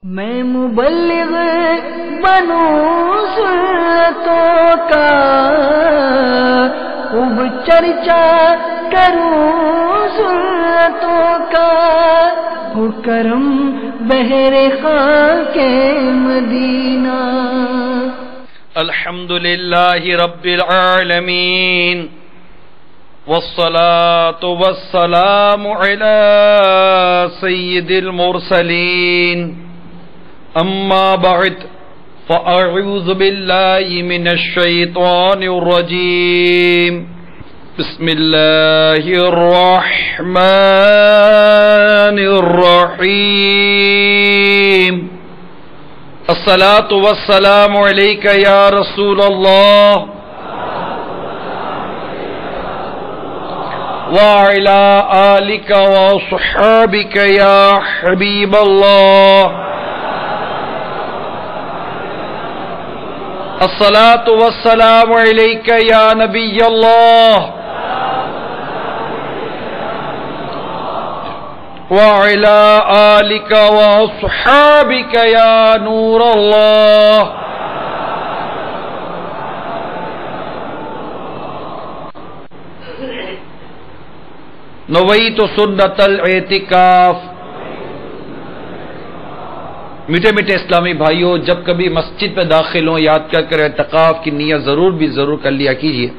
میں مبلغ بنوں سنتوں کا، خوب چرچا کروں سنتوں کا، ہو کرم بہر خاک مدینہ۔ الحمد للہ رب العالمین، والصلاة والسلام على سید المرسلین، اما بعد فاعوذ باللہ من الشیطان الرجیم، بسم اللہ الرحمن الرحیم۔ الصلاة والسلام علیک یا رسول اللہ وعلى آلك وصحابك يا حبيب الله۔ الصلاة والسلام عليك يا نبي الله وعلى آلك وصحابك يا نور الله۔ نویت سنت الاعتکاف۔ میٹھے میٹھے اسلامی بھائیوں، جب کبھی مسجد میں داخل ہوں یاد کر اعتکاف کی نیت ضرور کر لیا کیجیے۔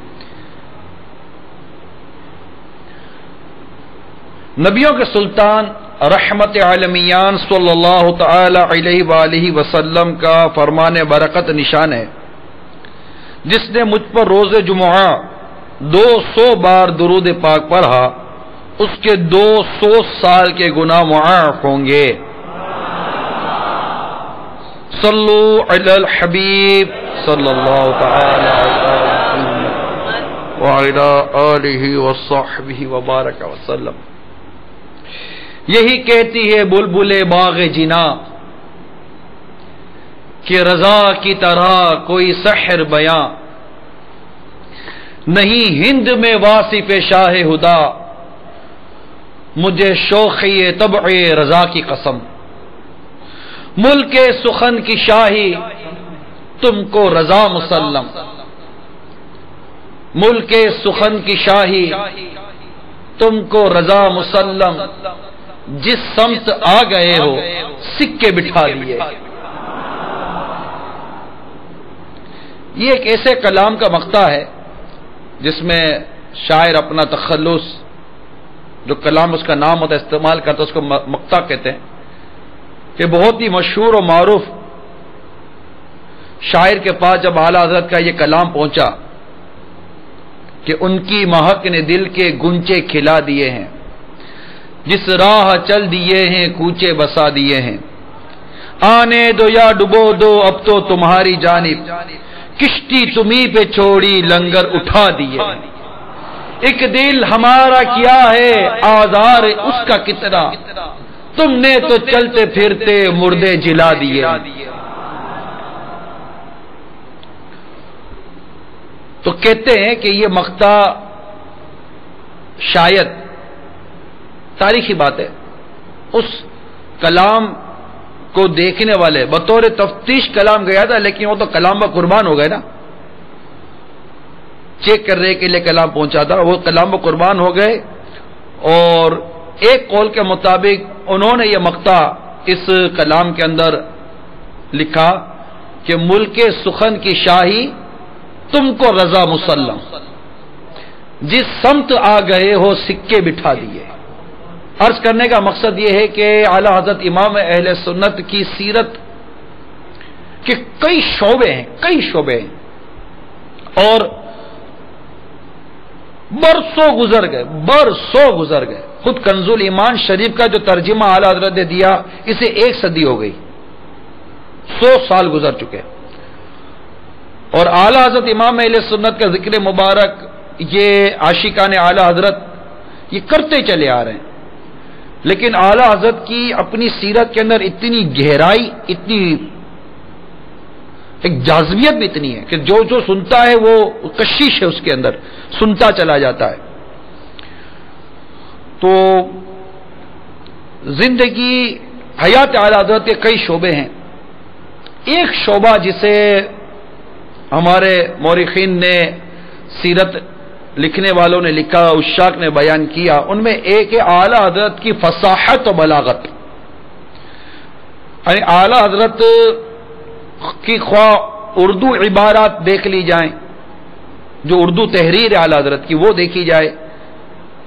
نبیوں کے سلطان رحمت عالمیان صلی اللہ تعالی علیہ وآلہ وسلم کا فرمان برکت نشان ہے، جس نے مجھ پر روز جمعہ 200 بار درود پاک پڑھا، اس کے 200 سال کے گناہ معاف ہوں گے۔ صلو علی الحبیب صلی اللہ تعالی علیہ وعلی آلہ وصحبہ وبارک وسلم۔ یہی کہتی ہے بلبل باغ جنا کہ رضا کی طرح کوئی سحر بیاں نہیں ہند میں واصف شاہ ہدا، مجھے شوخی طبع رضا کی قسم، ملک سخن کی شاہی تم کو رضا مسلم، ملک سخن کی شاہی تم کو رضا مسلم، جس سمت آ گئے ہو سکے بٹھا لیے۔ یہ ایک ایسے کلام کا مقطع ہے جس میں شاعر اپنا تخلص، جو کلام اس کا نام ہوتا ہے استعمال کرتا ہے، اس کو مقطع کہتے ہیں، کہ بہت ہی مشہور و معروف شاعر کے پاس جب اعلیٰ حضرت کا یہ کلام پہنچا کہ ان کی مہک نے دل کے گنچے کھلا دیے ہیں، جس راہ چل دیے ہیں کوچے بسا دیے ہیں، آنے دو یا ڈبو دو اب تو تمہاری جانب، کشتی تمہیں پہ چھوڑی لنگر اٹھا دیے، ایک دل ہمارا کیا ہے آزار اس کا کتنا، تم نے تو چلتے پھرتے مردے جلا دیے۔ تو کہتے ہیں کہ یہ مقطع شاید تاریخی بات ہے، اس کلام کو دیکھنے والے بطور تفتیش کلام گیا تھا، لیکن وہ تو کلام پر قربان ہو گئے نا، چیک کرنے کے لیے کلام پہنچا تھا، وہ کلام پر قربان ہو گئے، اور ایک قول کے مطابق انہوں نے یہ مقطع اس کلام کے اندر لکھا کہ ملک سخن کی شاہی تم کو رضا مسلم، جس سمت آ گئے ہو سکے بٹھا دیے۔ عرض کرنے کا مقصد یہ ہے کہ اعلیٰ حضرت امام اہل سنت کی سیرت کے کئی شعبے ہیں، اور برسوں گزر گئے۔ خود کنز الایمان شریف کا جو ترجمہ اعلیٰ حضرت نے دیا، اسے 1 صدی ہو گئی، 100 سال گزر چکے، اور اعلیٰ حضرت امام اہل سنت کا ذکر مبارک یہ عاشقان اعلیٰ حضرت یہ کرتے چلے آ رہے ہیں، لیکن اعلیٰ حضرت کی اپنی سیرت کے اندر اتنی گہرائی، اتنی ایک جاذبیت بھی اتنی ہے کہ جو سنتا ہے وہ کشش ہے، اس کے اندر سنتا چلا جاتا ہے۔ تو زندگی حیات اعلی حضرت کے کئی شعبے ہیں. ایک شعبہ جسے ہمارے مورخین نے، سیرت لکھنے والوں نے لکھا، عشاق نے بیان کیا، ان میں ایک ہے اعلی حضرت کی فصاحت و بلاغت. یعنی اعلی حضرت کی خواہ اردو عبارات دیکھ لی جائیں، جو اردو تحریر ہے اعلی حضرت کی وہ دیکھی جائے،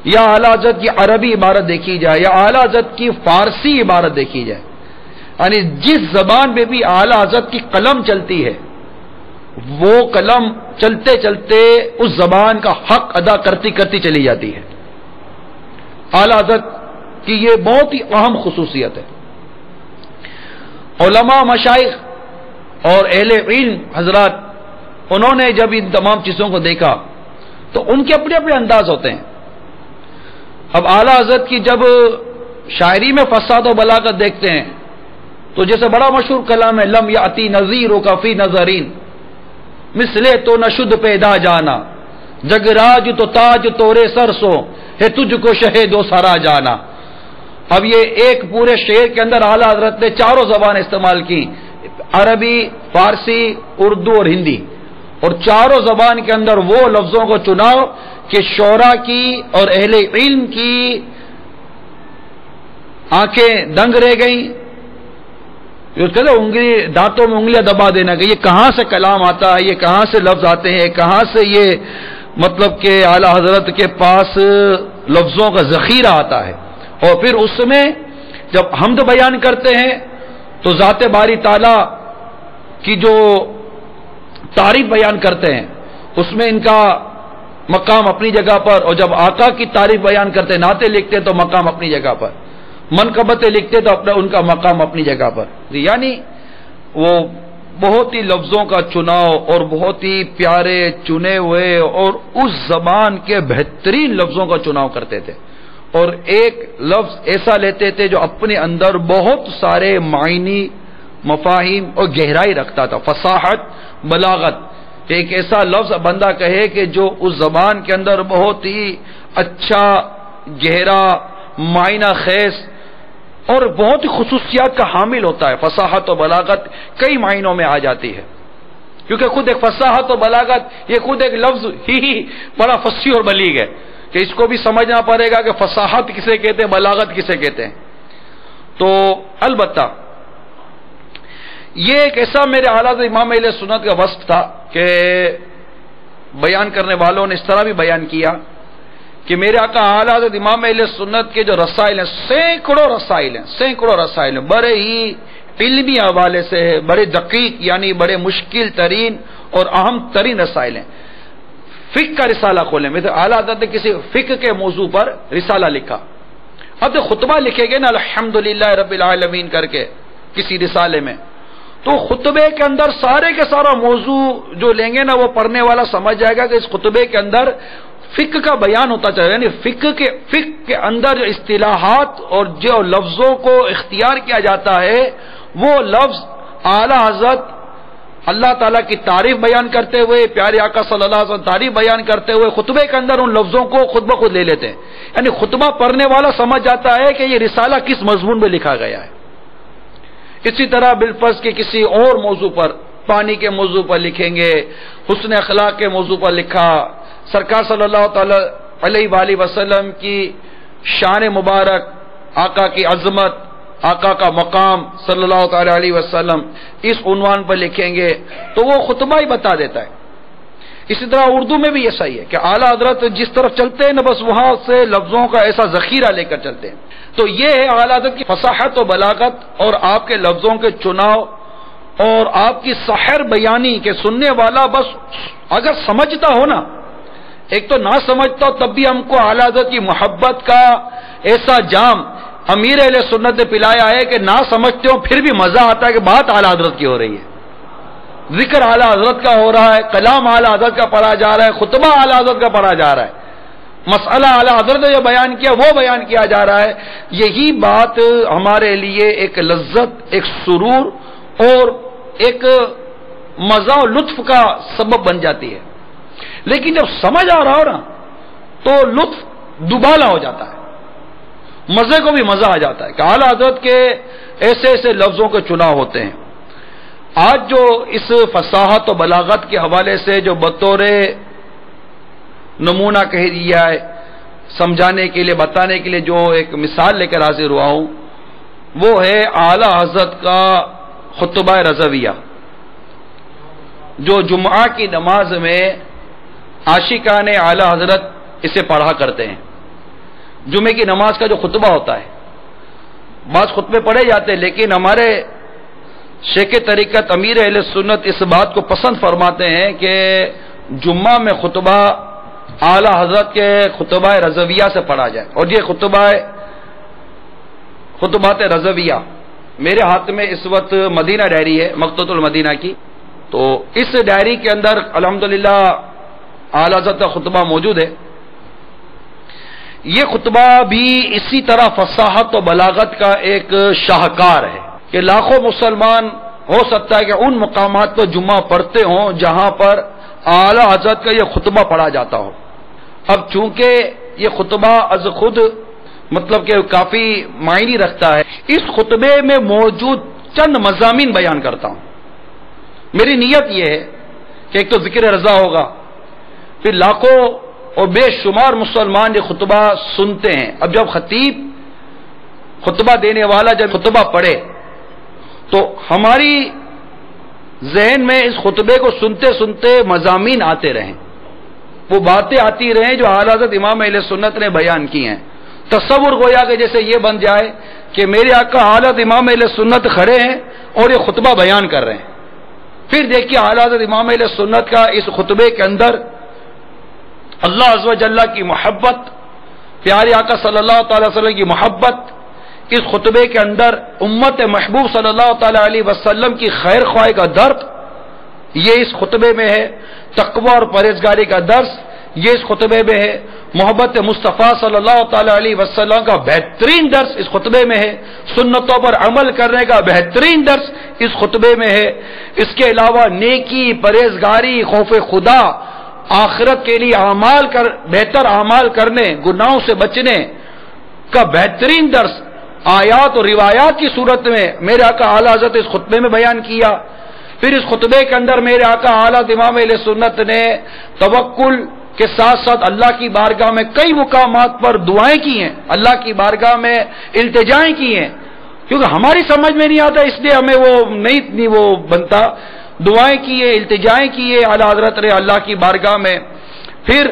یا اعلی حضرت کی عربی عبارت دیکھی جائے، یا اعلی حضرت کی فارسی عبارت دیکھی جائے. یعنی جس زبان میں بھی اعلی حضرت کی قلم چلتی ہے، وہ قلم چلتے چلتے اس زبان کا حق ادا کرتی کرتی چلی جاتی ہے. اعلی حضرت کی یہ بہت ہی اہم خصوصیت ہے. علماء، مشائخ اور اہل علم حضرات، انہوں نے جب ان تمام چیزوں کو دیکھا تو ان کے اپنے اپنے انداز ہوتے ہیں. اب اعلی حضرت کی جب شاعری میں فصاحت و بلاغت دیکھتے ہیں تو جیسے بڑا مشہور کلام ہے، لم یاتی نظیر کا فی نظرین مثلے تو نشد پیدا جانا، جگراج تو تاج تورے سر سو ہے تجھ کو شہید و سرا جانا. اب یہ ایک پورے شعر کے اندر اعلی حضرت نے چاروں زبانیں استعمال کی، عربی، فارسی، اردو اور ہندی، اور چاروں زبان کے اندر وہ لفظوں کو چناؤ کہ شعراء کی اور اہل علم کی آنکھیں دنگ رہ گئیں. انگلی دانتوں میں انگلیاں دبا دینا کہ یہ کہاں سے کلام آتا ہے، یہ کہاں سے لفظ آتے ہیں، کہاں سے یہ مطلب کہ اعلی حضرت کے پاس لفظوں کا ذخیرہ آتا ہے. اور پھر اس میں جب حمد بیان کرتے ہیں تو ذات باری تعالیٰ کی جو تعریف بیان کرتے ہیں اس میں ان کا مقام اپنی جگہ پر، اور جب آقا کی تعریف بیان کرتے ہیں، نعتیں لکھتے ہیں تو مقام اپنی جگہ پر، منقبتیں لکھتے تو اپنا ان کا مقام اپنی جگہ پر. یعنی وہ بہت ہی لفظوں کا چناؤ اور بہت ہی پیارے چنے ہوئے اور اس زبان کے بہترین لفظوں کا چناؤ کرتے تھے، اور ایک لفظ ایسا لیتے تھے جو اپنے اندر بہت سارے معنی، مفاہیم اور گہرائی رکھتا تھا. فصاحت، بلاغت، کہ ایک ایسا لفظ بندہ کہے کہ جو اس زبان کے اندر بہت ہی اچھا، گہرا، معنی خیز اور بہت ہی خصوصیات کا حامل ہوتا ہے. فصاحت و بلاغت کئی معنوں میں آ جاتی ہے، کیونکہ خود ایک فصاحت و بلاغت یہ خود ایک لفظ ہی بڑا فصیح اور بلیغ ہے کہ اس کو بھی سمجھنا پڑے گا کہ فصاحت کسے کہتے ہیں، بلاغت کسے کہتے ہیں. تو البتہ یہ ایک ایسا میرے اعلیٰ امام اہل سنت کا وصف تھا کہ بیان کرنے والوں نے اس طرح بھی بیان کیا کہ میرے آقا اعلیٰ حضرت امام اہل سنت کے جو رسائل ہیں، سینکڑوں رسائل ہیں، بڑے ہی علمی حوالے سے ہے، بڑے دقیق یعنی بڑے مشکل ترین اور اہم ترین رسائل ہیں. فقہ کا رسالہ کھولیں، میں تو اعلیٰ حضرت نے کسی فقہ کے موضوع پر رسالہ لکھا. اب جو خطبہ لکھے گئے نا الحمدللہ رب العالمین کر کے کسی رسالے میں، تو خطبے کے اندر سارے کے سارا موضوع جو لیں گے نا وہ پڑھنے والا سمجھ جائے گا کہ اس خطبے کے اندر فقہ کا بیان ہوتا چاہے. یعنی فقہ کے اندر جو اصطلاحات اور جو لفظوں کو اختیار کیا جاتا ہے وہ لفظ اعلیٰ حضرت اللہ تعالیٰ کی تعریف بیان کرتے ہوئے، پیارے آقا صلی اللہ علیہ وسلم تعریف بیان کرتے ہوئے خطبے کے اندر ان لفظوں کو خود بخود لے لیتے ہیں. یعنی خطبہ پڑھنے والا سمجھ جاتا ہے کہ یہ رسالہ کس مضمون میں لکھا گیا ہے. اسی طرح بالفرض کے کسی اور موضوع پر، پانی کے موضوع پر لکھیں گے، حسن اخلاق کے موضوع پر لکھا، سرکار صلی اللہ تعالی علیہ وآلہ وسلم کی شان مبارک، آقا کی عظمت، آقا کا مقام صلی اللہ تعالی علیہ وسلم، اس عنوان پر لکھیں گے تو وہ خطبہ ہی بتا دیتا ہے. اسی طرح اردو میں بھی ایسا ہی ہے کہ اعلیٰ حضرت جس طرف چلتے ہیں نا بس وہاں سے لفظوں کا ایسا ذخیرہ لے کر چلتے ہیں. تو یہ ہے اعلیٰ حضرت کی فصاحت و بلاغت اور آپ کے لفظوں کے چناؤ اور آپ کی سحر بیانی کہ سننے والا بس اگر سمجھتا ہو نا، ایک تو نہ سمجھتا ہو تب بھی ہم کو اعلیٰ حضرت کی محبت کا ایسا جام امیر اہل سنت نے پلایا ہے کہ نہ سمجھتے ہو پھر بھی مزہ آتا ہے کہ بات اعلیٰ حضرت کی ہو رہی ہے، ذکر اعلیٰ حضرت کا ہو رہا ہے، کلام اعلیٰ حضرت کا پڑھا جا رہا ہے، خطبہ اعلیٰ حضرت کا پڑھا جا رہا ہے، مسئلہ اعلیٰ حضرت نے جو بیان کیا وہ بیان کیا جا رہا ہے. یہی بات ہمارے لیے ایک لذت، ایک سرور اور ایک مزہ و لطف کا سبب بن جاتی ہے. لیکن جب سمجھ آ رہا ہو نا تو لطف دوبالا ہو جاتا ہے، مزے کو بھی مزہ آ جاتا ہے کہ اعلیٰ حضرت کے ایسے ایسے لفظوں کے چناؤ ہوتے ہیں۔ آج جو اس فصاحت و بلاغت کے حوالے سے جو بطور نمونہ کہہ دیا ہے، سمجھانے کے لیے، بتانے کے لیے جو ایک مثال لے کر حاضر ہوا ہوں، وہ ہے اعلی حضرت کا خطبہ رضویہ، جو جمعہ کی نماز میں عاشقان اعلی حضرت اسے پڑھا کرتے ہیں۔ جمعے کی نماز کا جو خطبہ ہوتا ہے، بعض خطبے پڑھے جاتے ہیں، لیکن ہمارے شیخ طریقت امیر اہل سنت اس بات کو پسند فرماتے ہیں کہ جمعہ میں خطبہ اعلی حضرت کے خطبہ رضویہ سے پڑھا جائے۔ اور یہ خطبات رضویہ میرے ہاتھ میں اس وقت مدینہ ڈائری ہے، مقتوۃ المدینہ کی، تو اس ڈائری کے اندر الحمدللہ اعلی حضرت کا خطبہ موجود ہے۔ یہ خطبہ بھی اسی طرح فصاحت و بلاغت کا ایک شاہکار ہے کہ لاکھوں مسلمان ہو سکتا ہے کہ ان مقامات پر جمعہ پڑھتے ہوں جہاں پر اعلی حضرت کا یہ خطبہ پڑھا جاتا ہو۔ اب چونکہ یہ خطبہ از خود مطلب کہ کافی معنی رکھتا ہے، اس خطبے میں موجود چند مضامین بیان کرتا ہوں۔ میری نیت یہ ہے کہ ایک تو ذکر رضا ہوگا، پھر لاکھوں اور بے شمار مسلمان یہ خطبہ سنتے ہیں۔ اب جب خطیب خطبہ دینے والا جب خطبہ پڑھے تو ہماری ذہن میں اس خطبے کو سنتے سنتے مضامین آتے رہیں، وہ باتیں آتی رہیں جو اعلی حضرت امام اہل سنت نے بیان کی ہیں۔ تصور گویا کہ جیسے یہ بن جائے کہ میرے آقا اعلی حضرت امام اہل سنت کھڑے ہیں اور یہ خطبہ بیان کر رہے ہیں۔ پھر دیکھیے اعلی حضرت امام اہل سنت کا اس خطبے کے اندر اللہ عز و جل کی محبت، پیارے آقا صلی اللہ تعالی وسلم کی محبت، اس خطبے کے اندر امت محبوب صلی اللہ تعالی علیہ وسلم کی خیر خواہی کا درد یہ اس خطبے میں ہے، تقوی اور پرہیزگاری کا درس یہ اس خطبے میں ہے، محبت مصطفیٰ صلی اللہ تعالی علیہ وسلم کا بہترین درس اس خطبے میں ہے، سنتوں پر عمل کرنے کا بہترین درس اس خطبے میں ہے۔ اس کے علاوہ نیکی، پرہیزگاری، خوف خدا، آخرت کے لیے بہتر اعمال کرنے، گناہوں سے بچنے کا بہترین درس آیات اور روایات کی صورت میں میرے آقا اعلی حضرت اس خطبے میں بیان کیا۔ پھر اس خطبے کے اندر میرے آقا اعلی حضرت امام اہل سنت نے توکل کے ساتھ ساتھ اللہ کی بارگاہ میں کئی مقامات پر دعائیں کی ہیں، اللہ کی بارگاہ میں التجائیں کی ہیں، کیونکہ ہماری سمجھ میں نہیں آتا اس لیے ہمیں وہ نہیں وہ بنتا، دعائیں کیے، التجائیں کیے اعلی حضرت نے اللہ کی بارگاہ میں۔ پھر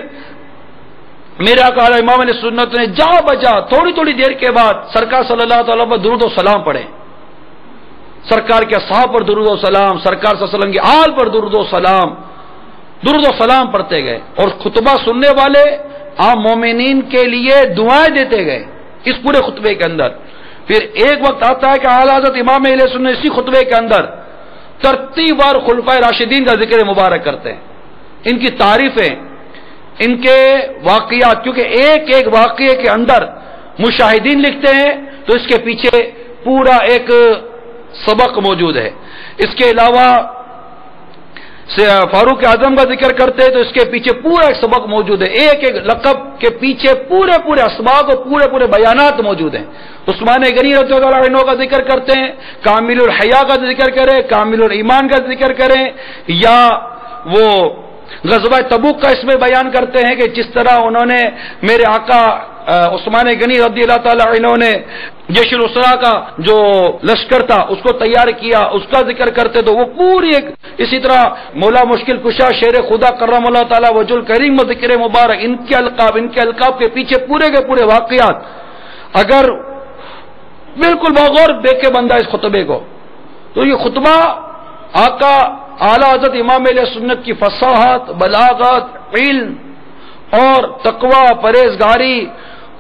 میرے آقا امام علیہ سنت نے جا بجا تھوڑی تھوڑی دیر کے بعد سرکار صلی اللہ تعالیٰ پر درود و سلام پڑھے، سرکار کے اصحاب پر درود و سلام، سرکار صلی اللہ علیہ وسلم کی آل پر درود و سلام پڑھتے گئے، اور خطبہ سننے والے عام مومنین کے لیے دعائیں دیتے گئے اس پورے خطبے کے اندر۔ پھر ایک وقت آتا ہے کہ اعلی حضرت امام اہل سنت اسی خطبے کے اندر ترتیب بار خلفائے راشدین کا ذکر مبارک کرتے ہیں، ان کی تعریفیں، ان کے واقعات، کیونکہ ایک ایک واقعے کے اندر مشاہدین لکھتے ہیں تو اس کے پیچھے پورا ایک سبق موجود ہے۔ اس کے علاوہ فاروق اعظم کا ذکر کرتے ہیں تو اس کے پیچھے پورا ایک سبق موجود ہے، ایک ایک لقب کے پیچھے پورے اسباق اور پورے بیانات موجود ہیں۔ عثمان غنی رضی اللہ عنہ کا ذکر کرتے ہیں، کامل الحیا کا ذکر کریں، کامل الایمان کا ذکر کریں، یا وہ غزوہ تبوک کا اس میں بیان کرتے ہیں کہ جس طرح انہوں نے میرے آقا عثمان غنی رضی اللہ تعالی عنہ نے جیش الاسرا کا جو لشکر تھا اس کو تیار کیا، اس کا ذکر کرتے تو وہ پوری ایک، اسی طرح مولا مشکل کشا شیر خدا کرم اللہ تعالی وجہ الکریم و ذکر مبارک، ان کے القاب کے پیچھے پورے کے پورے واقعات اگر بالکل بغور دیکھے بندہ اس خطبے کو تو یہ خطبہ آقا اعلیٰ حضرت امام علیہ سنت کی فصاحت، بلاغت، علم اور تقوی، پرہیزگاری،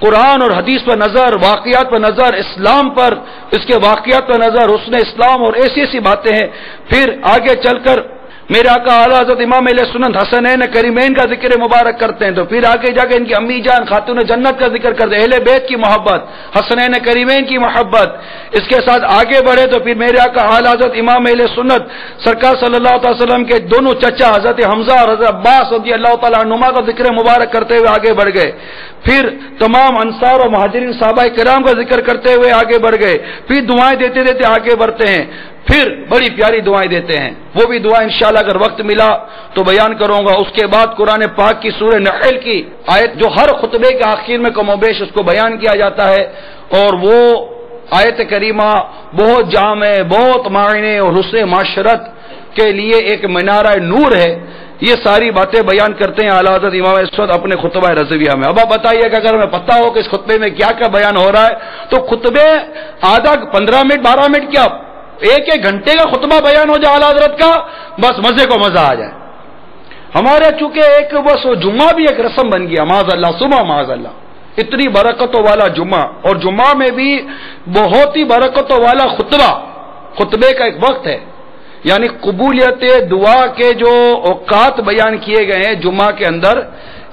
قرآن اور حدیث پر نظر، واقعات پر نظر، اسلام پر، اس کے واقعات پر نظر، حسن اسلام اور ایسی ایسی باتیں ہیں۔ پھر آگے چل کر میرے آقا اعلیٰ حضرت امام اہل سنت حسنین کریمین کا ذکر مبارک کرتے ہیں تو پھر آگے جا کے ان کی امی جان خاتون جنت کا ذکر کرتے ہیں، اہل بیت کی محبت، حسنین کریمین کی محبت۔ اس کے ساتھ آگے بڑھے تو پھر میرے آقا اعلیٰ حضرت امام اہل سنت سرکار صلی اللہ علیہ وسلم کے دونوں چچا حضرت حمزہ اور حضرت عباس رضی اللہ تعالیٰ عنہما کا ذکر مبارک کرتے ہوئے آگے بڑھ گئے، پھر تمام انصار اور مہاجرین صحابہ کرام کا ذکر کرتے ہوئے آگے بڑھ گئے، پھر دعائیں دیتے دیتے آگے بڑھتے ہیں، پھر بڑی پیاری دعائیں دیتے ہیں، وہ بھی دعا انشاءاللہ اگر وقت ملا تو بیان کروں گا۔ اس کے بعد قرآن پاک کی سورہ نحل کی آیت جو ہر خطبے کے آخر میں کم و بیش اس کو بیان کیا جاتا ہے، اور وہ آیت کریمہ بہت جامع، بہت معنی اور حسن معاشرت کے لیے ایک منارہ نور ہے۔ یہ ساری باتیں بیان کرتے ہیں اعلیٰ حضرت امام اس وقت اپنے خطبہ رضویہ میں۔ اب آپ بتائیے کہ اگر ہمیں پتہ ہو کہ اس خطبے میں کیا کیا بیان ہو رہا ہے تو خطبے آدھا 15 منٹ 12 منٹ کیا ایک گھنٹے کا خطبہ بیان ہو جائے اعلیٰ حضرت کا، بس مزے کو مزہ آ جائے۔ ہمارے چونکہ ایک بس وہ جمعہ بھی ایک رسم بن گیا، معاذ اللہ صبح معاذ اللہ، اتنی برکتوں والا جمعہ، اور جمعہ میں بھی بہت ہی برکتوں والا خطبے کا ایک وقت ہے، یعنی قبولیت دعا کے جو اوقات بیان کیے گئے ہیں جمعہ کے اندر،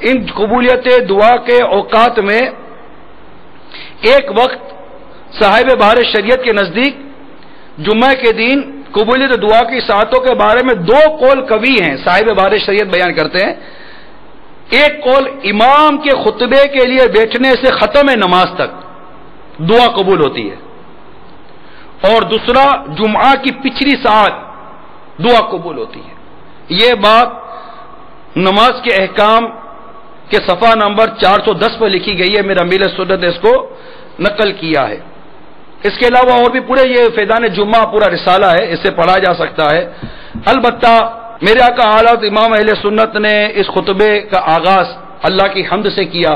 ان قبولیت دعا کے اوقات میں ایک وقت صاحب بہار شریعت کے نزدیک جمعہ کے دن قبولیت دعا کی ساعتوں کے بارے میں 2 قول قوی ہیں، صاحب بہار شریعت بیان کرتے ہیں۔ ایک قول امام کے خطبے کے لیے بیٹھنے سے ختم نماز تک دعا قبول ہوتی ہے، اور دوسرا جمعہ کی پچھلی ساعت دعا قبول ہوتی ہے۔ یہ بات نماز کے احکام کے صفحہ نمبر 410 پر لکھی گئی ہے، میرا امیر سنت نے اس کو نقل کیا ہے۔ اس کے علاوہ اور بھی پورے یہ فیضان جمعہ پورا رسالہ ہے، اسے پڑھا جا سکتا ہے۔ البتہ میرے آقا اعلیٰ امام اہل سنت نے اس خطبے کا آغاز اللہ کی حمد سے کیا۔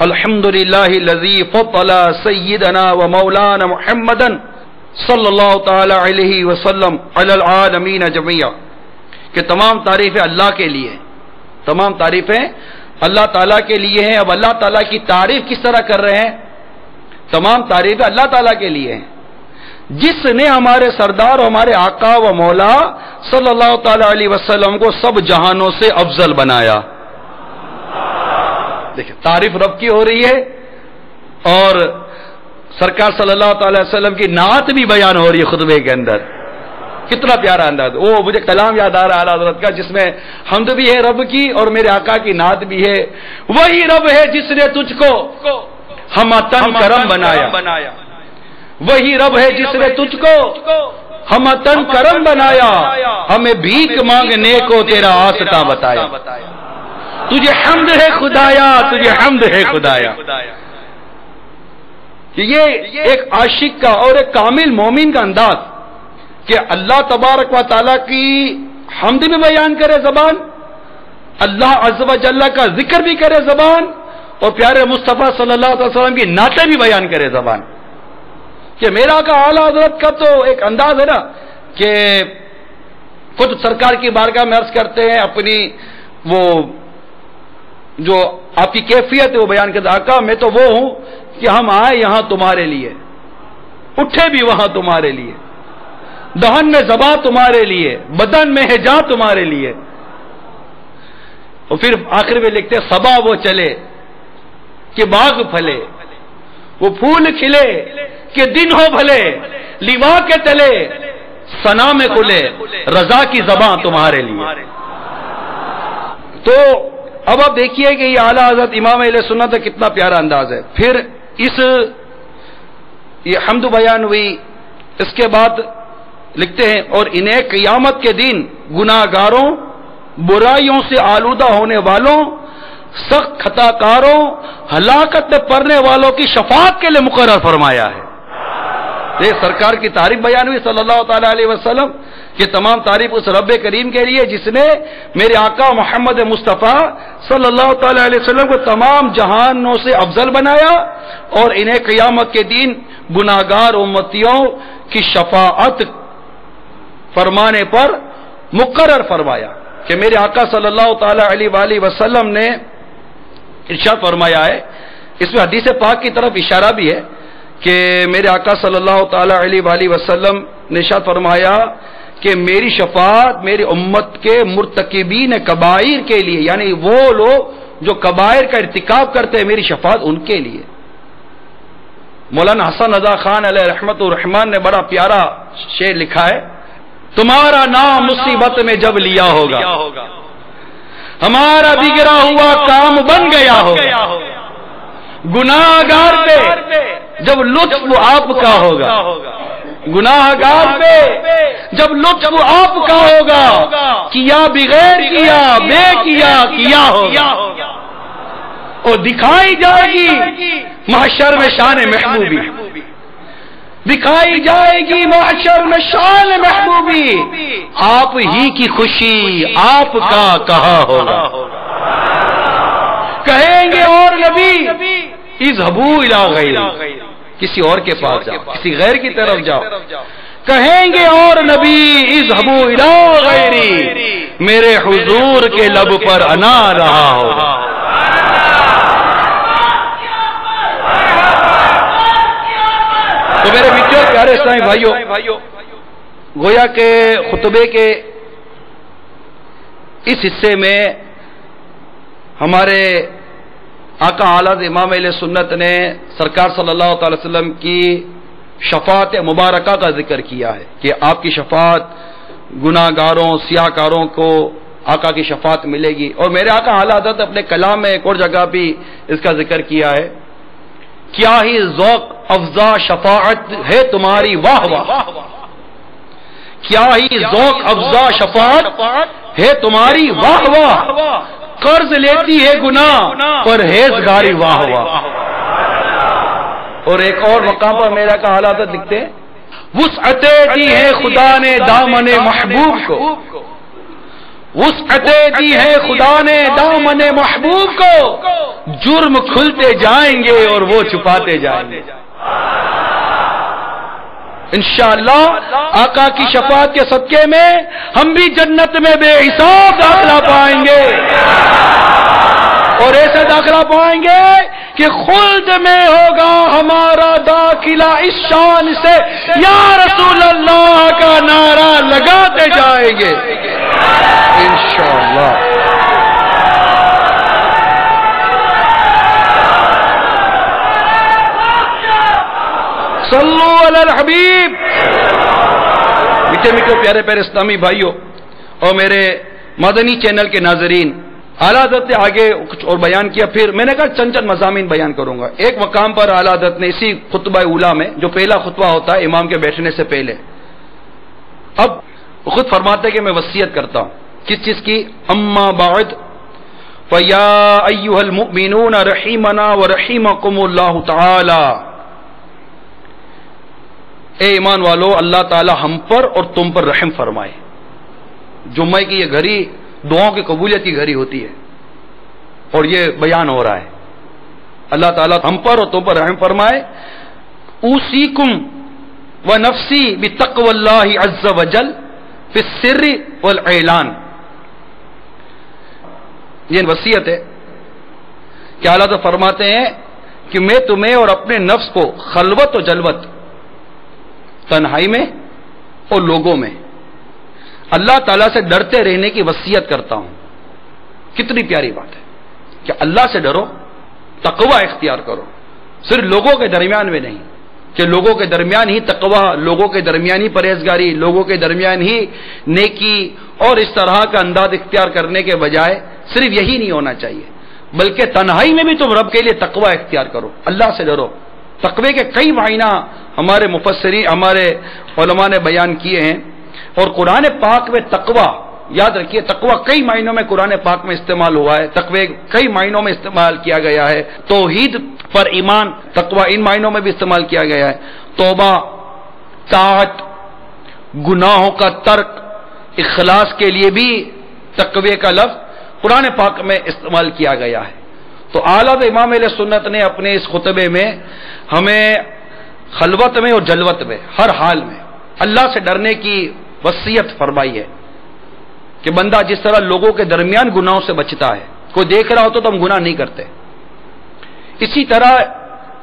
الحمدللہ الذی فضل سیدنا و مولانا محمدا صلی اللہ تعالی علیہ وسلم علی العالمین جميعا، کہ تمام تعریفیں اللہ کے لیے، تمام تعریفیں اللہ تعالیٰ کے لیے ہیں۔ اب اللہ تعالیٰ کی تعریف کس طرح کر رہے ہیں؟ تمام تعریفیں اللہ تعالیٰ کے لیے ہیں، جس نے ہمارے سردار و ہمارے آقا و مولا صلی اللہ تعالی علیہ وسلم کو سب جہانوں سے افضل بنایا۔ دیکھیں تعریف رب کی ہو رہی ہے، اور سرکار صلی اللہ تعالی وسلم کی نعت بھی بیان ہو رہی ہے خطبے کے اندر۔ کتنا پیارا انداز، وہ مجھے کلام یاد آ رہا ہے اعلیٰ حضرت کا جس میں حمد بھی ہے رب کی اور میرے آقا کی نعت بھی ہے۔ وہی رب ہے جس نے تجھ کو ہمتن کرم بنایا، وہی رب ہے جس نے تجھ کو ہمتن کرم بنایا، ہمیں بھیک مانگنے کو تیرا آستا بتایا۔ تجھے حمد ہے خدایا، تجھے حمد ہے خدایا۔ یہ ایک عاشق کا اور ایک کامل مومن کا انداز کہ اللہ تبارک و تعالیٰ کی حمد بھی بیان کرے زبان، اللہ عز و جل کا ذکر بھی کرے زبان، اور پیارے مصطفیٰ صلی اللہ علیہ وسلم کی نعتیں بھی بیان کرے زبان۔ کہ میرا کا اعلیٰ حضرت کا تو ایک انداز ہے نا کہ خود سرکار کی بارگاہ میں عرض کرتے ہیں اپنی وہ جو آپ کی کیفیت ہے وہ بیان کرتے ہیں، آقا میں تو وہ ہوں کہ ہم آئے یہاں تمہارے لیے، اٹھے بھی وہاں تمہارے لیے، دہن میں زباں تمہارے لیے، بدن میں ہے جاں تمہارے لیے۔ اور پھر آخر میں لکھتے صبا وہ چلے کہ باغ پھلے، وہ پھول کھلے کہ دن ہو بھلے، لیوا کے تلے ثنا میں کھلے، رضا کی زباں تمہارے لیے۔ تو اب آپ دیکھیے کہ یہ اعلیٰ حضرت امام اہل سنت کا کتنا پیارا انداز ہے۔ پھر یہ حمد بیان ہوئی، اس کے بعد لکھتے ہیں اور انہیں قیامت کے دن گناہگاروں، برائیوں سے آلودہ ہونے والوں، سخت خطا کاروں، ہلاکت میں پڑنے والوں کی شفاعت کے لیے مقرر فرمایا ہے۔ یہ سرکار کی تعریف بیان ہوئی صلی اللہ تعالی علیہ وسلم، کہ تمام تعریف اس رب کریم کے لیے جس نے میرے آقا محمد مصطفیٰ صلی اللہ تعالی علیہ وسلم کو تمام جہانوں سے افضل بنایا، اور انہیں قیامت کے دن گناہگار امتیوں کی شفاعت فرمانے پر مقرر فرمایا۔ کہ میرے آقا صلی اللہ تعالی علیہ وآلہ وسلم نے ارشاد فرمایا ہے، اس میں حدیث پاک کی طرف اشارہ بھی ہے کہ میرے آقا صلی اللہ تعالی علیہ وآلہ وسلم نے ارشاد فرمایا کہ میری شفاعت میری امت کے مرتکبین کبائر کے لیے، یعنی وہ لوگ جو کبائر کا ارتکاب کرتے ہیں، میری شفاعت ان کے لیے۔ مولانا حسن رضا خان علیہ رحمت الرحمان نے بڑا پیارا شعر لکھا ہے، تمہارا نام مصیبت میں جب لیا ہوگا، ہمارا بگڑا ہوا کام بن گیا ہوگا، گناہگار پہ جب لطف آپ کا ہوگا، گناہگار پہ جب لطف آپ کا ہوگا، کیا بغیر کیا بے کیا ہوگا، اور دکھائی جائے گی محشر میں شان محبوبی، دکھائی جائے گی محشر میں شان محبوبی، آپ ہی کی خوشی آپ کا کہا ہوگا۔ کہیں گے اور نبی اذهبوا الی غیر، کسی اور کے پاس جاؤ، کسی غیر کی طرف جاؤ، کہیں گے اور نبی اذهبوا الی غیری، میرے حضور کے لب پر انا رہا ہوگا۔ تو میرے مٹھے پیارے اسلامی بھائیوں، گویا کہ خطبے کے اس حصے میں ہمارے آقا اعلیٰ امام اہل سنت نے سرکار صلی اللہ تعالی وسلم کی شفاعت مبارکہ کا ذکر کیا ہے کہ آپ کی شفاعت گناہگاروں سیاہ کاروں کو آقا کی شفاعت ملے گی۔ اور میرے آقا اعلیٰ حضرت اپنے کلام میں ایک اور جگہ بھی اس کا ذکر کیا ہے، کیا ہی ذوق افزا شفاعت ہے تمہاری واہ واہ، کیا ہی ذوق افزا شفاعت ہے تمہاری واہ واہ، قرض لیتی ہے گناہ پرہیزگاری واہ واہ۔ اور ایک اور مقام پر میرا کا حالات لکھتے ہیں، وسعتیں دی ہے خدا نے دامن محبوب کو، وسعتیں دی ہے خدا نے دامن محبوب کو، جرم کھلتے جائیں گے اور وہ چھپاتے جائیں گے۔ انشاءاللہ آقا کی شفاعت کے صدقے میں ہم بھی جنت میں بے حساب داخلہ پائیں گے، اور ایسے داخلہ پائیں گے کہ خلد میں ہوگا ہمارا داخلہ اس شان سے یا رسول اللہ کا نعرہ لگاتے جائیں گے انشاءاللہ۔ صلو علی الحبیب۔ میٹھے میٹھے پیارے پیارے اسلامی بھائیوں اور میرے مدنی چینل کے ناظرین، اعلیٰ حضرت نے آگے کچھ اور بیان کیا، پھر میں نے کہا چند مضامین بیان کروں گا۔ ایک مقام پر اعلیٰ حضرت نے اسی خطبہ اولا میں، جو پہلا خطبہ ہوتا ہے امام کے بیٹھنے سے پہلے، اب خود فرماتے کہ میں وصیت کرتا ہوں کس چیز کی، اما بعد فیا ایھا المؤمنون رحمنا ورحمکم اللہ تعالی، اے ایمان والو اللہ تعالی ہم پر اور تم پر رحم فرمائے۔ جمعہ کی یہ گھڑی دعاؤں کی قبولیت کی گھڑی ہوتی ہے، اور یہ بیان ہو رہا ہے اللہ تعالیٰ ہم پر اور تم پر رحم فرمائے۔ اوصیکم ونفسی بتقوی اللہ عز وجل فی السر والاعلان، یہ وصیت ہے کہ اللہ تعالیٰ فرماتے ہیں کہ میں تمہیں اور اپنے نفس کو خلوت و جلوت، تنہائی میں اور لوگوں میں اللہ تعالیٰ سے ڈرتے رہنے کی وصیت کرتا ہوں۔ کتنی پیاری بات ہے کہ اللہ سے ڈرو، تقوی اختیار کرو، صرف لوگوں کے درمیان میں نہیں کہ لوگوں کے درمیان ہی تقوی، لوگوں کے درمیان ہی پرہیزگاری، لوگوں کے درمیان ہی نیکی اور اس طرح کا انداز اختیار کرنے کے بجائے صرف یہی نہیں ہونا چاہیے، بلکہ تنہائی میں بھی تم رب کے لیے تقوی اختیار کرو، اللہ سے ڈرو۔ تقوی کے کئی معنی ہمارے مفسرین ہمارے علماء نے بیان کیے ہیں، اور قرآن پاک میں تقوی، یاد رکھیے تقوی کئی معنوں میں قرآن پاک میں استعمال ہوا ہے، تقوی کئی معنوں میں استعمال کیا گیا ہے، توحید پر ایمان تقوی ان معنوں میں بھی استعمال کیا گیا ہے، توبہ، طاعت، گناہوں کا ترک، اخلاص کے لیے بھی تقوی کا لفظ قرآن پاک میں استعمال کیا گیا ہے۔ تو اعلیٰ امام اہل سنت نے اپنے اس خطبے میں ہمیں خلوت میں اور جلوت میں ہر حال میں اللہ سے ڈرنے کی وصیت فرمائی ہے کہ بندہ جس طرح لوگوں کے درمیان گناہوں سے بچتا ہے، کوئی دیکھ رہا ہو تو ہم گناہ نہیں کرتے، اسی طرح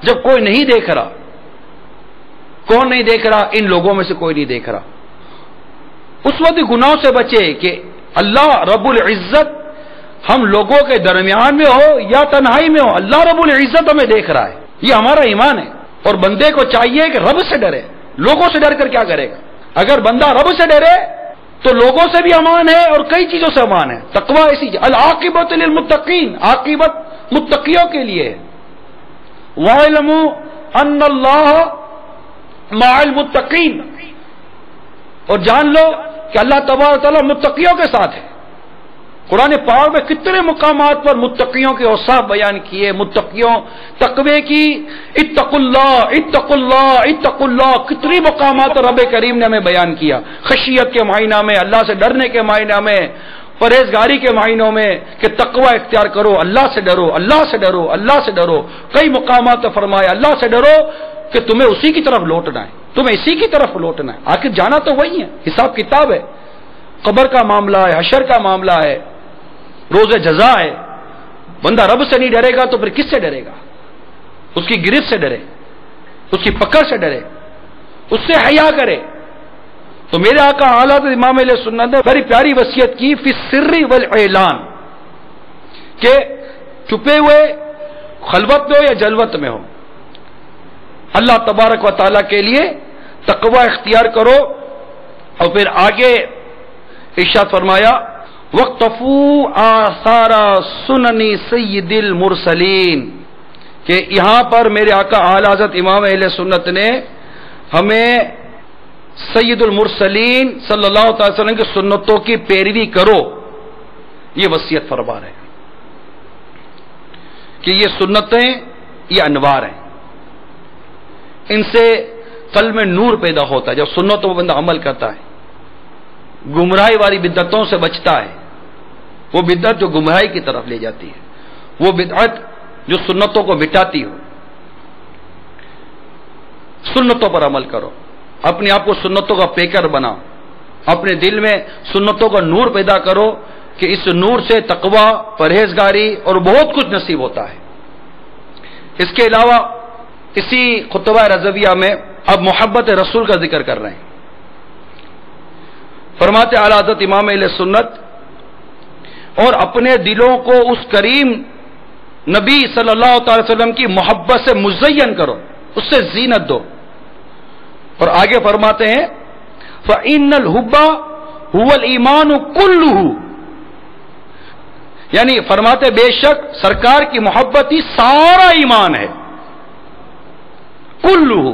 جب کوئی نہیں دیکھ رہا، کون نہیں دیکھ رہا؟ ان لوگوں میں سے کوئی نہیں دیکھ رہا، اس وقت گناہوں سے بچے کہ اللہ رب العزت ہم لوگوں کے درمیان میں ہو یا تنہائی میں ہو، اللہ رب العزت ہمیں دیکھ رہا ہے، یہ ہمارا ایمان ہے۔ اور بندے کو چاہیے کہ رب سے ڈرے، لوگوں سے ڈر کر کیا کرے گا؟ اگر بندہ رب سے ڈرے تو لوگوں سے بھی امان ہے اور کئی چیزوں سے امان ہے۔ تقوی ایسی العاقبۃ للمتقین، عاقبت متقیوں کے لیے ہے۔ وَاعْلَمُوا أَنَّ اللَّهَ مَعَ الْمُتَّقِينَ، اور جان لو کہ اللہ تبارک و تعالیٰ متقیوں کے ساتھ ہے۔ قرآن پاک میں کتنے مقامات پر متقیوں کے اوصاف بیان کیے، متقیوں تقوی کی، اتقوا اللہ اتقوا اللہ اتقوا اللہ، کتنی مقامات رب کریم نے ہمیں بیان کیا، خشیت کے معنی میں، اللہ سے ڈرنے کے معنی میں، پرہیزگاری کے معنوں میں کہ تقوی اختیار کرو، اللہ سے ڈرو اللہ سے ڈرو اللہ سے ڈرو۔ کئی مقامات پر فرمایا اللہ سے ڈرو کہ تمہیں اسی کی طرف لوٹنا ہے، تمہیں اسی کی طرف لوٹنا ہے، آخر جانا تو وہی ہے، حساب کتاب ہے، قبر کا معاملہ ہے، حشر کا معاملہ ہے، روز جزا ہے۔ بندہ رب سے نہیں ڈرے گا تو پھر کس سے ڈرے گا؟ اس کی گرفت سے ڈرے، اس کی پکڑ سے ڈرے، اس سے حیا کرے۔ تو میرے آقا اعلیٰ امام اہل سنت نے بڑی پیاری وصیت کی فی السر والاعلان، کہ چھپے ہوئے خلوت میں ہو یا جلوت میں ہو، اللہ تبارک و تعالیٰ کے لیے تقوی اختیار کرو۔ اور پھر آگے ارشاد فرمایا وَاقْتَفُوا آثَارَ سُنَنِ سَيِّدِ الْمُرْسَلِينَ، کہ یہاں پر میرے آقا اعلیٰ حضرت امام اہل سنت نے ہمیں سید المرسلین صلی اللہ تعالی وسلم کی سنتوں کی پیروی کرو، یہ وصیت فرما رہے ہیں کہ یہ سنتیں یہ انوار ہیں، ان سے قلب میں نور پیدا ہوتا ہے۔ جب سنتوں پر بندہ عمل کرتا ہے، گمراہی والی بدعتوں سے بچتا ہے، وہ بدعت جو گمراہی کی طرف لے جاتی ہے، وہ بدعت جو سنتوں کو مٹاتی ہو۔ سنتوں پر عمل کرو، اپنے آپ کو سنتوں کا پیکر بناؤ، اپنے دل میں سنتوں کا نور پیدا کرو کہ اس نور سے تقوی، پرہیزگاری اور بہت کچھ نصیب ہوتا ہے۔ اس کے علاوہ اسی خطبہ رضویہ میں اب محبت رسول کا ذکر کر رہے ہیں۔ فرماتے اعلیٰ حضرت امام اہل سنت اور اپنے دلوں کو اس کریم نبی صلی اللہ تعالی وسلم کی محبت سے مزین کرو، اس سے زینت دو۔ اور آگے فرماتے ہیں فَإِنَّ الْحُبَّ هُوَ الْإِيمَانُ كُلُّهُ، یعنی فرماتے بے شک سرکار کی محبت ہی سارا ایمان ہے۔ کلُّهُ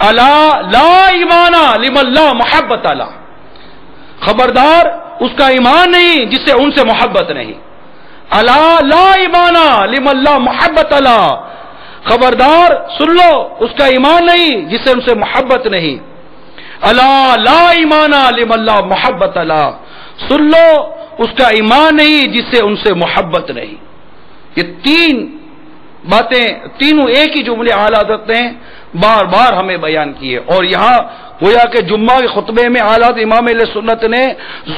الا لا ایمان لمن لا محبت الا، خبردار اس کا ایمان نہیں جسے ان سے محبت نہیں۔ الا لا ایمان لمن لا محبت الا، خبردار سن لو اس کا ایمان نہیں جسے ان سے محبت نہیں۔ الا لا ایمان لمن لا محبت الا، سن لو اس کا ایمان نہیں جسے ان سے محبت نہیں۔ یہ تین باتیں تینوں ایک ہی جملے اعلیٰ حضرت نے بار بار ہمیں بیان کیے، اور یہاں گویا کہ جمعہ کے خطبے میں اعلیٰ امام اہل سنت نے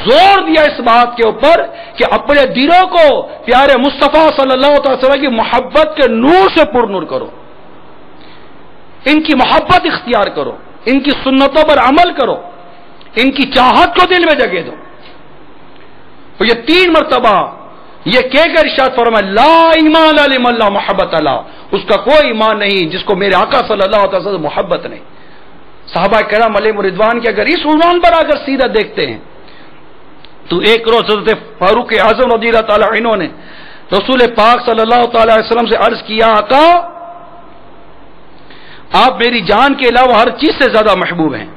زور دیا اس بات کے اوپر کہ اپنے دلوں کو پیارے مصطفیٰ صلی اللہ علیہ وسلم کی محبت کے نور سے پر نور کرو، ان کی محبت اختیار کرو، ان کی سنتوں پر عمل کرو، ان کی چاہت کو دل میں جگہ دو۔ اور یہ تین مرتبہ یہ کہہ کر ارشاد فرمایا لا ایمان لمن لا محبت اللہ، اس کا کوئی ایمان نہیں جس کو میرے آقا صلی اللہ علیہ وسلم محبت نہیں۔ صحابہ کرام علیہم رضوان کے اگر اس عنوان پر اگر سیرت دیکھتے ہیں تو ایک روز حضرت فاروق اعظم رضی اللہ تعالی عنہ نے رسول پاک صلی اللہ تعالی علیہ وسلم سے عرض کیا آقا آپ میری جان کے علاوہ ہر چیز سے زیادہ محبوب ہیں۔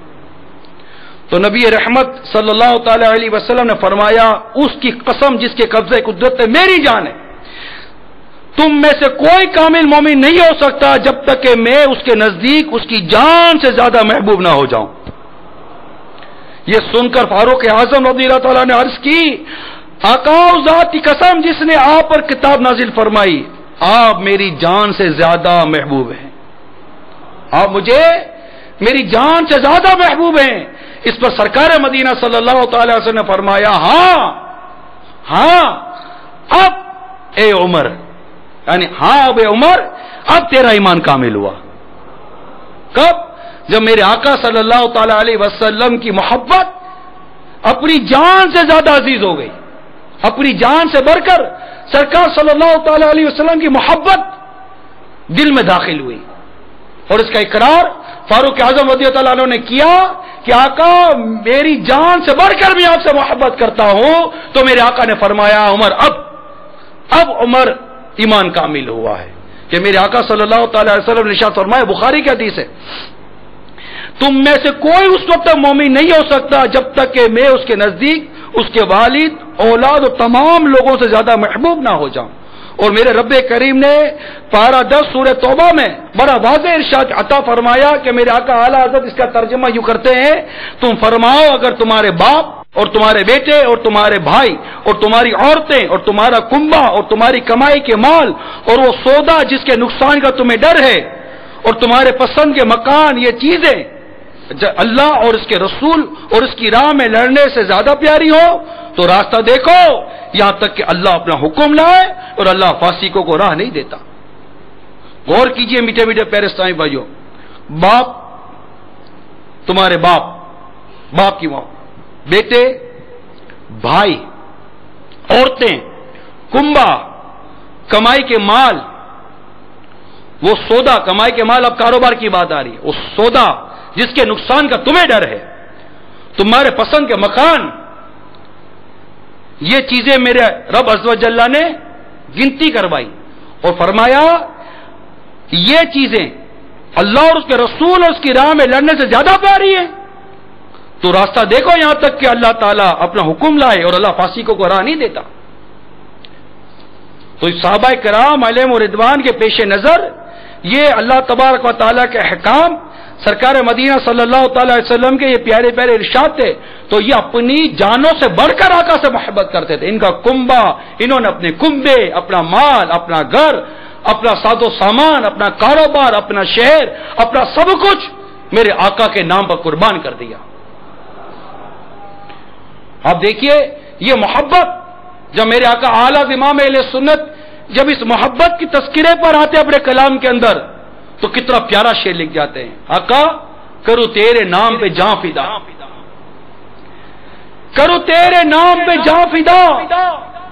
تو نبی رحمت صلی اللہ تعالی علیہ وسلم نے فرمایا اس کی قسم جس کے قبضے قدرت ہے میری جان ہے، تم میں سے کوئی کامل مومن نہیں ہو سکتا جب تک کہ میں اس کے نزدیک اس کی جان سے زیادہ محبوب نہ ہو جاؤں۔ یہ سن کر فاروق اعظم رضی اللہ تعالیٰ نے عرض کی آقا اس ذات کی قسم جس نے آپ پر کتاب نازل فرمائی آپ میری جان سے زیادہ محبوب ہیں، آپ مجھے میری جان سے زیادہ محبوب ہیں۔ اس پر سرکار مدینہ صلی اللہ تعالی وسلم نے فرمایا ہاں اب اے عمر، یعنی ہاں اب اے عمر اب تیرا ایمان کامل ہوا۔ کب؟ جب میرے آقا صلی اللہ تعالی علیہ وسلم کی محبت اپنی جان سے زیادہ عزیز ہو گئی، اپنی جان سے بڑھ کر سرکار صلی اللہ تعالی علیہ وسلم کی محبت دل میں داخل ہوئی، اور اس کا اقرار فاروق اعظم رضی اللہ عنہ نے کیا کہ آقا میری جان سے بڑھ کر بھی آپ سے محبت کرتا ہوں. تو میرے آقا نے فرمایا عمر اب عمر ایمان کامل ہوا ہے. کہ میرے آقا صلی اللہ تعالی علیہ وسلم نے ارشاد فرمایا، بخاری کی حدیث ہے، تم میں سے کوئی اس وقت تک مومن نہیں ہو سکتا جب تک کہ میں اس کے نزدیک اس کے والد، اولاد اور تمام لوگوں سے زیادہ محبوب نہ ہو جاؤں. اور میرے رب کریم نے پارہ 10 سورہ توبہ میں بڑا واضح ارشاد عطا فرمایا کہ میرے آقا اعلیٰ حضرت اس کا ترجمہ یوں کرتے ہیں، تم فرماؤ اگر تمہارے باپ اور تمہارے بیٹے اور تمہارے بھائی اور تمہاری عورتیں اور تمہارا کنبہ اور تمہاری کمائی کے مال اور وہ سودا جس کے نقصان کا تمہیں ڈر ہے اور تمہارے پسند کے مکان، یہ چیزیں اللہ اور اس کے رسول اور اس کی راہ میں لڑنے سے زیادہ پیاری ہو تو راستہ دیکھو، یہاں تک کہ اللہ اپنا حکم لائے، اور اللہ فاسقوں کو راہ نہیں دیتا. غور کیجئے میٹھے میٹھے پیارے اسلامی بھائیوں، باپ، تمہارے باپ کی ماں، بیٹے، بھائی، عورتیں، کنبہ، کمائی کے مال، وہ سودا، کمائی کے مال، اب کاروبار کی بات آ رہی ہے، وہ سودا جس کے نقصان کا تمہیں ڈر ہے، تمہارے پسند کے مکان، یہ چیزیں میرے رب عز و جل نے گنتی کروائی اور فرمایا یہ چیزیں اللہ اور اس کے رسول اور اس کی راہ میں لڑنے سے زیادہ پیاری ہیں، تو راستہ دیکھو یہاں تک کہ اللہ تعالیٰ اپنا حکم لائے، اور اللہ فاسقوں کو راہ نہیں دیتا. تو صحابہ کرام علیہم رضوان کے پیش نظر یہ اللہ تبارک و تعالیٰ کے احکام، سرکار مدینہ صلی اللہ تعالی علیہ وسلم کے یہ پیارے پیارے ارشاد تھے، تو یہ اپنی جانوں سے بڑھ کر آقا سے محبت کرتے تھے. ان کا کنبہ، انہوں نے اپنے کنبے، اپنا مال، اپنا گھر، اپنا ساز و سامان، اپنا کاروبار، اپنا شہر، اپنا سب کچھ میرے آقا کے نام پر قربان کر دیا. آپ دیکھیے یہ محبت، جب میرے آقا اعلیٰ امام اہل سنت جب اس محبت کی تذکرے پر آتے اپنے کلام کے اندر تو کتنا پیارا شعر لکھ جاتے ہیں. آقا کرو تیرے نام پہ جاں فدا، کرو تیرے نام پہ جاں فدا،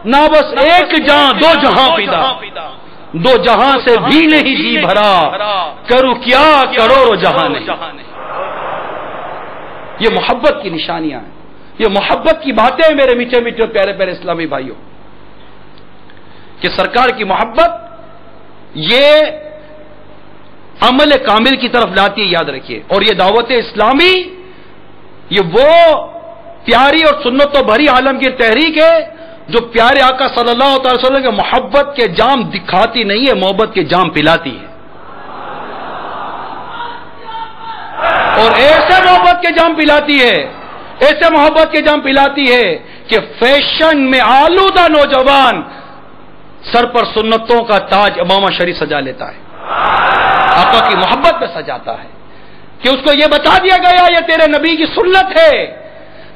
نہ بس ایک جاں دو جہاں فدا، دو جہاں سے بھی نہیں جی بھرا، کرو کیا کروڑوں جہاں نہیں. یہ محبت کی نشانیاں ہیں، یہ محبت کی باتیں ہیں میرے میٹھے میٹھے پیارے پیارے اسلامی بھائیوں، کہ سرکار کی محبت یہ عمل کامل کی طرف لاتی ہے، یاد رکھیے. اور یہ دعوت اسلامی یہ وہ پیاری اور سنتوں بھری عالم کی تحریک ہے جو پیارے آقا صلی اللہ تعالی وسلم کے محبت کے جام دکھاتی نہیں ہے، محبت کے جام پلاتی ہے. اور ایسے محبت کے جام پلاتی ہے، ایسے محبت کے جام پلاتی ہے کہ فیشن میں آلودہ نوجوان سر پر سنتوں کا تاج امامہ شریف سجا لیتا ہے، آقا کی محبت میں سجاتا ہے کہ اس کو یہ بتا دیا گیا یہ تیرے نبی کی سنت ہے.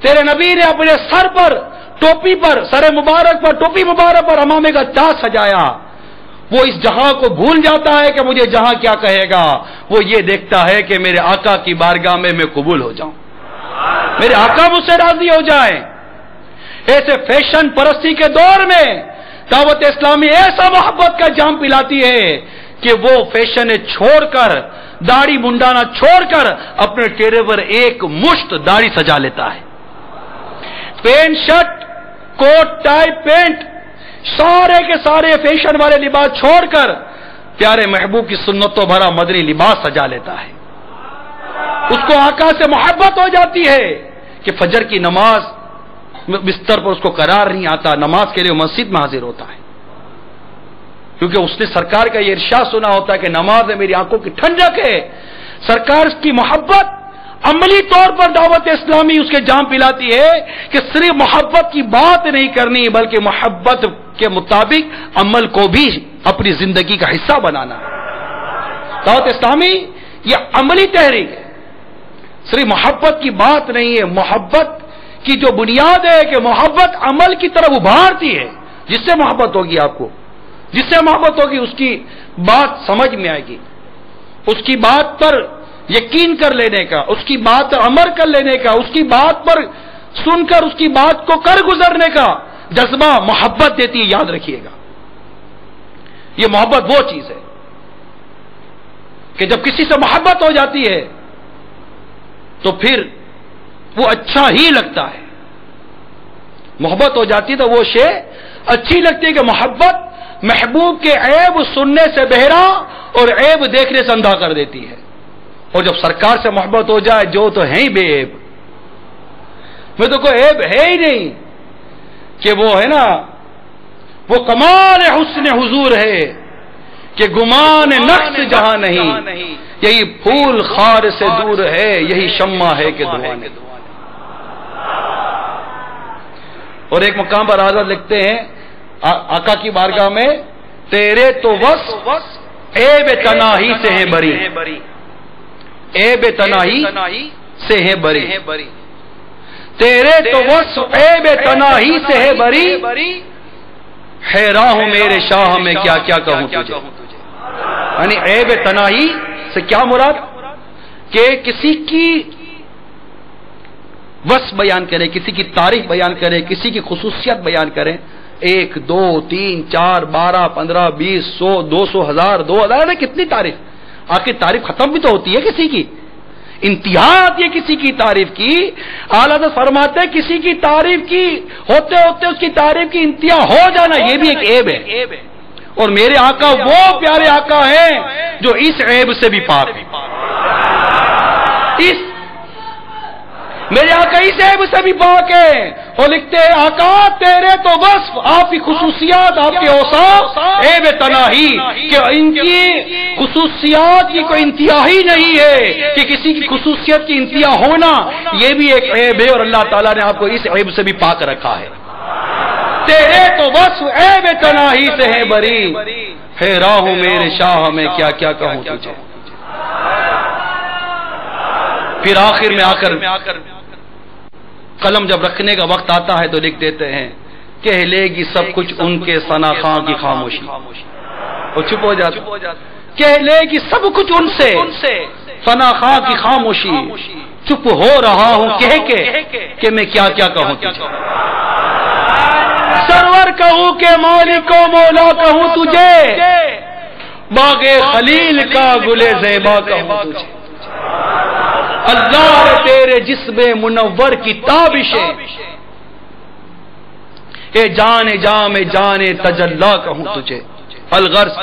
تیرے نبی نے اپنے سر پر ٹوپی پر، سر مبارک پر، ٹوپی مبارک پر امامے کا تاج سجایا. وہ اس جہاں کو بھول جاتا ہے کہ مجھے جہاں کیا کہے گا، وہ یہ دیکھتا ہے کہ میرے آقا کی بارگاہ میں میں قبول ہو جاؤں، میرے آقا مجھ سے راضی ہو جائیں. ایسے فیشن پرستی کے دور میں دعوت اسلامی ایسا محبت کا جام پلاتی ہے کہ وہ فیشن چھوڑ کر، داڑھی منڈانا چھوڑ کر اپنے چہرے پر ایک مشت داڑھی سجا لیتا ہے. پینٹ شرٹ، کوٹ ٹائی پینٹ، سارے کے سارے فیشن والے لباس چھوڑ کر پیارے محبوب کی سنتوں بھرا مدنی لباس سجا لیتا ہے. اس کو آقا سے محبت ہو جاتی ہے کہ فجر کی نماز بستر پر اس کو قرار نہیں آتا، نماز کے لیے مسجد میں حاضر ہوتا ہے، کیونکہ اس نے سرکار کا یہ ارشاد سنا ہوتا ہے کہ نماز ہے میری آنکھوں کی ٹھنڈک ہے. سرکار کی محبت عملی طور پر دعوت اسلامی اس کے جام پلاتی ہے کہ صرف محبت کی بات نہیں کرنی بلکہ محبت کے مطابق عمل کو بھی اپنی زندگی کا حصہ بنانا ہے. دعوت اسلامی یہ عملی تحریک ہے، صرف محبت کی بات نہیں ہے. محبت کی جو بنیاد ہے کہ محبت عمل کی طرف ابھارتی ہے. جس سے محبت ہوگی، آپ کو جس سے محبت ہوگی اس کی بات سمجھ میں آئے گی، اس کی بات پر یقین کر لینے کا، اس کی بات پر عمل کر لینے کا، اس کی بات پر سن کر اس کی بات کو کر گزرنے کا جذبہ محبت دیتی ہے. یاد رکھیے گا یہ محبت وہ چیز ہے کہ جب کسی سے محبت ہو جاتی ہے تو پھر وہ اچھا ہی لگتا ہے. محبت ہو جاتی ہے تو وہ شے اچھی لگتی ہے کہ محبت محبوب کے عیب سننے سے بہرا اور عیب دیکھنے سے اندھا کر دیتی ہے. اور جب سرکار سے محبت ہو جائے جو تو ہے ہی بے عیب, میں تو کوئی عیب ہے ہی نہیں کہ وہ ہے نا وہ کمال حسن حضور ہے کہ گمان نقص جہاں نہیں, یہی پھول خار سے دور ہے, یہی شمع ہے کہ دھواں نہیں. اور ایک مقام پر حضرت لکھتے ہیں آقا کی بارگاہ میں, تیرے تو وصف عیب تناہی سے ہے بری, عیب تناہی سے ہے بری, تیرے تو وصف عیب تناہی سے ہے بری, حیران ہوں میرے شاہ میں کیا کیا کہوں تجھے. یعنی عیب تناہی سے کیا مراد کہ کسی کی وصف بیان کرے, کسی کی تعریف بیان کرے, کسی کی خصوصیت بیان کرے. 1 2 3 4 12 15 20 100 200 1000 2000 کتنی تعریف, آخر تعریف ختم بھی تو ہوتی ہے کسی کی, انتہا آتی ہے کسی کی تعریف کی. اعلیٰ حضرت فرماتے ہیں کسی کی تعریف کی ہوتے ہوتے اس کی تعریف کی انتہا ہو جانا یہ بھی ایک عیب ہے. اور میرے آقا وہ پیارے آقا ہیں جو اس عیب سے بھی پاک ہیں. میرے آقا اس عیب سے بھی پاک ہے. اور لکھتے ہیں آقا تیرے تو وصف, آپ کی خصوصیات, آپ کے اوصاف عیب تناہی, کہ ان کی خصوصیات کی کوئی انتہا ہی نہیں ہے کہ کسی کی خصوصیت کی انتہا ہونا یہ بھی ایک عیب ہے. اور اللہ تعالیٰ نے آپ کو اس عیب سے بھی پاک رکھا ہے. تیرے تو وصف عیب تناہی سے ہے بری, حیران ہوں میرے شاہ میں کیا کیا کہوں تجھے. پھر آخر میں آ کر قلم جب رکھنے کا وقت آتا ہے تو لکھ دیتے ہیں کہہ لے گی سب کچھ ان کے ثنا خاں کی خاموشی, اور چپ ہو جاتا. کہہ لے گی سب کچھ ان سے ثنا خاں کی خاموشی, چپ ہو رہا ہوں کہہ کے کہ میں کیا کیا کہوں تجھے. سرور کہوں کہ مالک و مولا کہوں تجھے, باغ خلیل کا گلے زیبا کہوں تجھے. اللہ تیرے جسم منور کی تابشیں, اے جان جام جان تجلا کہوں تجھے. الغرض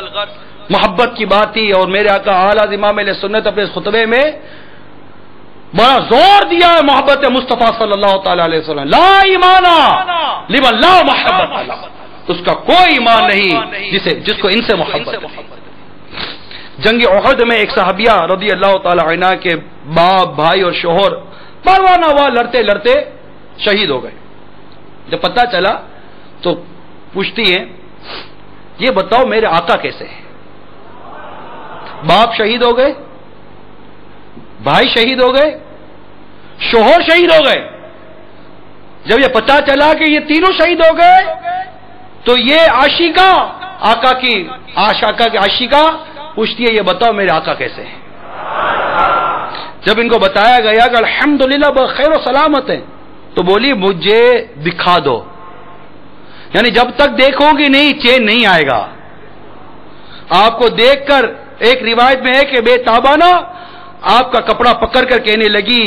محبت کی بات ہی. اور میرے آقا اعلیٰ امام علیہ سنت اپنے خطبے میں بڑا زور دیا ہے محبت مصطفیٰ صلی اللہ تعالی علیہ وسلم. لا ایمان لمن لا محبت اللہ, اس کا کوئی ایمان نہیں جس کو ان سے محبت ہے. جنگ احد میں ایک صحابیہ رضی اللہ تعالی عنہ کے باپ بھائی اور شوہر پروانہ ہوا, لڑتے لڑتے شہید ہو گئے. جب پتہ چلا تو پوچھتی ہیں یہ بتاؤ میرے آقا کیسے ہیں. باپ شہید ہو گئے, بھائی شہید ہو گئے, شوہر شہید ہو گئے. جب یہ پتہ چلا کہ یہ تینوں شہید ہو گئے تو یہ عاشقہ آقا کی عاشقہ پوچھتی ہے یہ بتاؤ میرے آقا کیسے ہیں. جب ان کو بتایا گیا کہ الحمدللہ بخیر و سلامت ہیں تو بولی مجھے دکھا دو. یعنی جب تک دیکھو گی نہیں چین نہیں آئے گا. آپ کو دیکھ کر ایک روایت میں ہے کہ بے تابانہ آپ کا کپڑا پکڑ کر کہنے لگی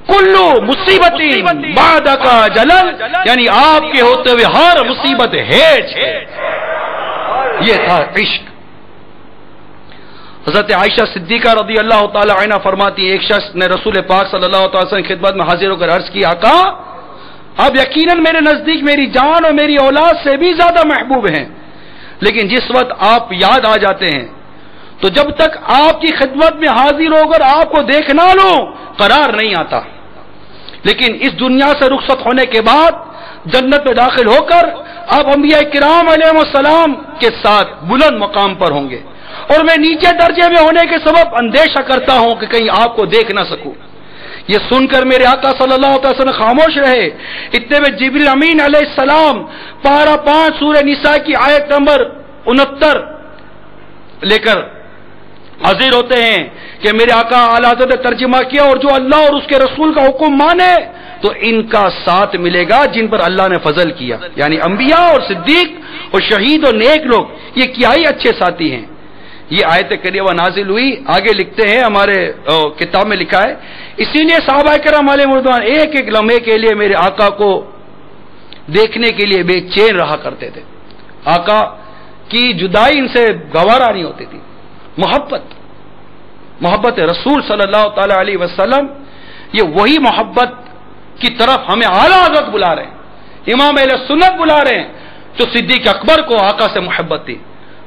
کلو مصیبت بعد کا جلل, یعنی آپ کے ہوتے ہوئے ہر مصیبت ہے. یہ تھا عشق. حضرت عائشہ صدیقہ رضی اللہ تعالی عنہ فرماتی ایک شخص نے رسول پاک صلی اللہ تعالی وسلم کی خدمت میں حاضر ہو کر عرض کی آقا آپ یقیناً میرے نزدیک میری جان اور میری اولاد سے بھی زیادہ محبوب ہیں, لیکن جس وقت آپ یاد آ جاتے ہیں تو جب تک آپ کی خدمت میں حاضر ہو کر آپ کو دیکھ نہ لوں قرار نہیں آتا. لیکن اس دنیا سے رخصت ہونے کے بعد جنت میں داخل ہو کر آپ انبیاء کرام علیہ السلام کے ساتھ بلند مقام پر ہوں گے, اور میں نیچے درجے میں ہونے کے سبب اندیشہ کرتا ہوں کہ کہیں آپ کو دیکھ نہ سکوں. یہ سن کر میرے آقا صلی اللہ علیہ وسلم خاموش رہے. اتنے میں جبریل امین علیہ السلام پارہ 5 سورہ نساء کی آیت نمبر 69 لے کر حاضر ہوتے ہیں کہ میرے آقا اعلی حضرت نے ترجمہ کیا اور جو اللہ اور اس کے رسول کا حکم مانے تو ان کا ساتھ ملے گا جن پر اللہ نے فضل کیا، یعنی انبیاء اور صدیق اور شہید اور نیک لوگ، یہ کیا ہی اچھے ساتھی ہیں۔ یہ آیت کریمہ نازل ہوئی، آگے لکھتے ہیں ہمارے کتاب میں لکھا ہے، اسی لیے صحابہ کرام علیہم رضوان ایک ایک لمحے کے لیے میرے آقا کو دیکھنے کے لیے بے چین رہا کرتے تھے۔ آقا کی جدائی ان سے گوارا نہیں ہوتی تھی۔ محبت رسول صلی اللہ تعالی علیہ وسلم، یہ وہی محبت کی طرف ہمیں اعلیٰ حضرت بلا رہے ہیں، امام اہل سنت بلا رہے ہیں۔ تو صدیق اکبر کو آقا سے محبت تھی،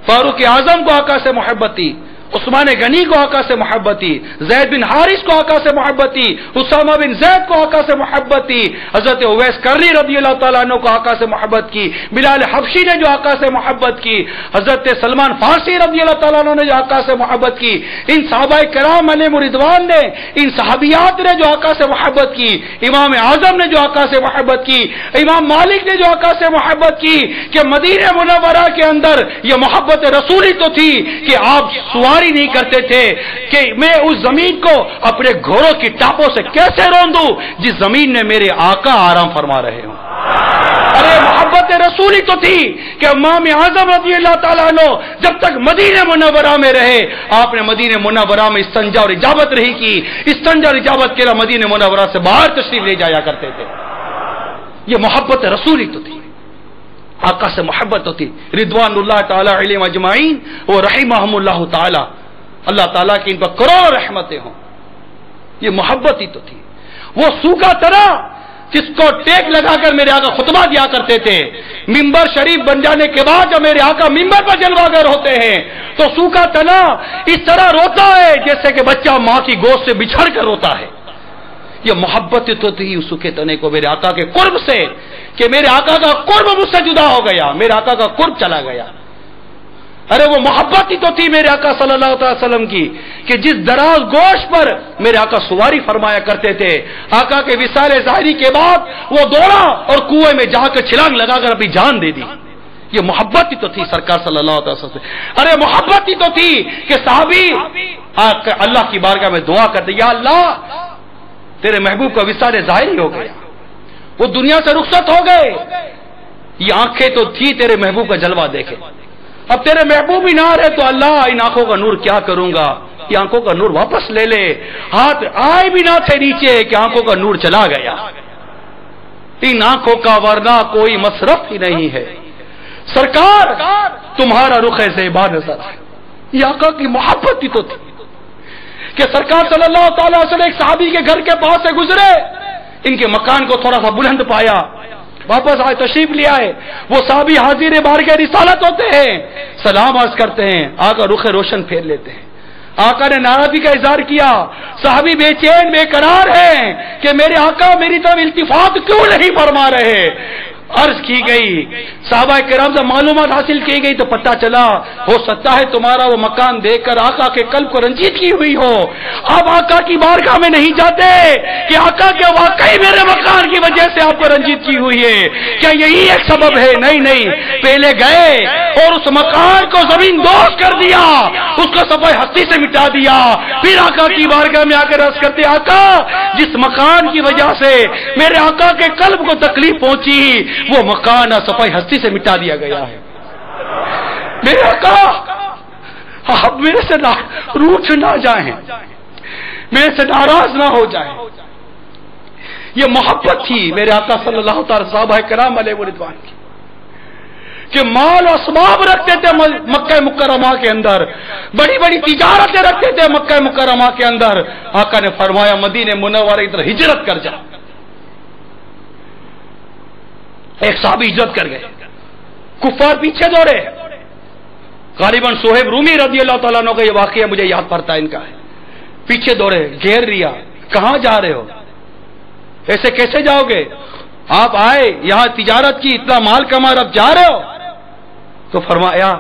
فاروق اعظم کو آقا سے محبت تھی، عثمان غنی کو آقا سے محبت تھی، زید بن حارث کو آقا سے محبت تھی، اسامہ بن زید کو آقا سے محبت تھی، حضرت اویس کرنی رضی اللہ تعالیٰ عنہ کو آقا سے محبت کی، بلال حبشی نے جو آقا سے محبت کی، حضرت سلمان فارسی رضی اللہ تعالیٰ عنہ نے جو آقا سے محبت کی، ان صحابہ کرام علیہم رضوان نے، ان صحابیات نے جو آقا سے محبت کی، امام اعظم نے جو آقا سے محبت کی، امام مالک نے جو آقا سے محبت کی، کہ مدینہ منورہ کے اندر یہ محبت رسولی تو تھی کہ آپ سواری نہیں کرتے تھے کہ میں اس زمین کو اپنے گھوڑوں کی ٹاپوں سے کیسے روندوں جس زمین میں میرے آقا آرام فرما رہے ہوں۔ ارے محبت رسولی تو تھی کہ امام اعظم رضی اللہ تعالیٰ عنہ جب تک مدینہ منورہ میں رہے، آپ نے مدینہ منورہ میں استنجا اور اجابت نہیں کی، استنجا اور اجابت کے لیے مدینہ منورہ سے باہر تشریف لے جایا کرتے تھے۔ یہ محبت رسولی تو تھی، آقا سے محبت ہوتی، رضوان اللہ تعالی علیہم اجمعین و رحمہم اللہ تعالی، اللہ تعالیٰ کی ان پر کروڑ رحمتیں ہوں۔ یہ محبت ہی تو تھی۔ وہ سوکھا تنا جس کو ٹیک لگا کر میرے آقا خطبہ دیا کرتے تھے، ممبر شریف بن جانے کے بعد جب میرے آقا ممبر پر جلوہ گر ہوتے ہیں تو سوکھا تنا اس طرح روتا ہے جیسے کہ بچہ ماں کی گود سے بچھڑ کر روتا ہے۔ یہ محبت تو تھی اس سوکھے تنے کو میرے آقا کے قرب سے، کہ میرے آقا کا قرب مجھ سے جدا ہو گیا، میرے آقا کا قرب چلا گیا۔ ارے وہ محبت ہی تو تھی میرے آقا صلی اللہ علیہ وسلم کی کہ جس دراز گوشت پر میرے آقا سواری فرمایا کرتے تھے، آقا کے وصال ظاہری کے بعد وہ دوڑا اور کنویں میں جا کر چھلانگ لگا کر اپنی جان دے دی۔ یہ محبت ہی تو تھی سرکار صلی اللہ علیہ وسلم سے۔ ارے محبت ہی تو تھی کہ صحابی اللہ کی بارگاہ میں دعا کرتے، یا اللہ تیرے محبوب کا وصال ظاہری ہو گیا، وہ دنیا سے رخصت ہو گئے، یہ آنکھیں تو تھی تیرے محبوب کا جلوہ دیکھے، اب تیرے محبوب ہی نہ رہے تو اللہ ان آنکھوں کا نور کیا کروں گا، یہ آنکھوں کا نور واپس لے لے۔ ہاتھ آئے بھی نہ تھے نیچے کہ آنکھوں کا نور چلا گیا، ان آنکھوں کا ورنہ کوئی مصرف ہی نہیں ہے، سرکار تمہارا رخ زیبا نظر آئے۔ یہ آقا کی محبت ہی تو تھی کہ سرکار صلی اللہ تعالی وسلم ایک صحابی کے گھر کے پاس سے گزرے، ان کے مکان کو تھوڑا سا بلند پایا، واپس آئے تشریف لے آئے، وہ صحابی حاضر بارگاہ رسالت ہوتے ہیں، سلام عرض کرتے ہیں، آقا رخ روشن پھیر لیتے ہیں۔ آقا نے ناراضگی کا اظہار کیا، صحابی بے چین بے قرار ہیں کہ میرے آقا میری طرف التفات کیوں نہیں فرما رہے۔ عرض کی گئی، صحابہ کرام سے معلومات حاصل کی گئی تو پتہ چلا ہو سکتا ہے تمہارا وہ مکان دیکھ کر آقا کے قلب کو رنجیت کی ہوئی ہو، اب آقا کی بارگاہ میں نہیں جاتے کہ آقا کے واقعی میرے مکان کی وجہ سے آپ کو رنجیت کی ہوئی ہے، کیا یہی ایک سبب ہے؟ نہیں، پہلے گئے اور اس مکان کو زمین دوز کر دیا، اس کو صفحہ ہستی سے مٹا دیا، پھر آقا کی بارگاہ میں آ کر عرض کرتے، آقا جس مکان کی وجہ سے میرے آقا کے قلب کو تکلیف پہنچی وہ مکان صفائی ہستی سے مٹا دیا گیا ہے۔ میرے آقا آپ میرے سے روٹھ نہ جائیں، میرے سے ناراض نہ ہو جائیں۔ یہ محبت تھی میرے آقا صلی اللہ تعالی صحابہ کرام علیہ رضوان کی کہ مال و اسباب رکھتے تھے مکہ مکرمہ کے اندر، بڑی بڑی تجارتیں رکھتے تھے مکہ مکرمہ کے اندر۔ آقا نے فرمایا مدینہ منورہ کی طرف ہجرت کر جا۔ ایک صحابی ہجرت کر گئے، کفار پیچھے دوڑے، غالباً صہیب رومی رضی اللہ تعالیٰ عنہ کا یہ واقعہ مجھے یاد پڑتا ہے، ان کا ہے، پیچھے دوڑے، گھیر لیا، کہاں جا رہے ہو، ایسے کیسے جاؤ گے، آپ آئے یہاں تجارت کی، اتنا مال کما اب جا رہے ہو؟ تو فرمایا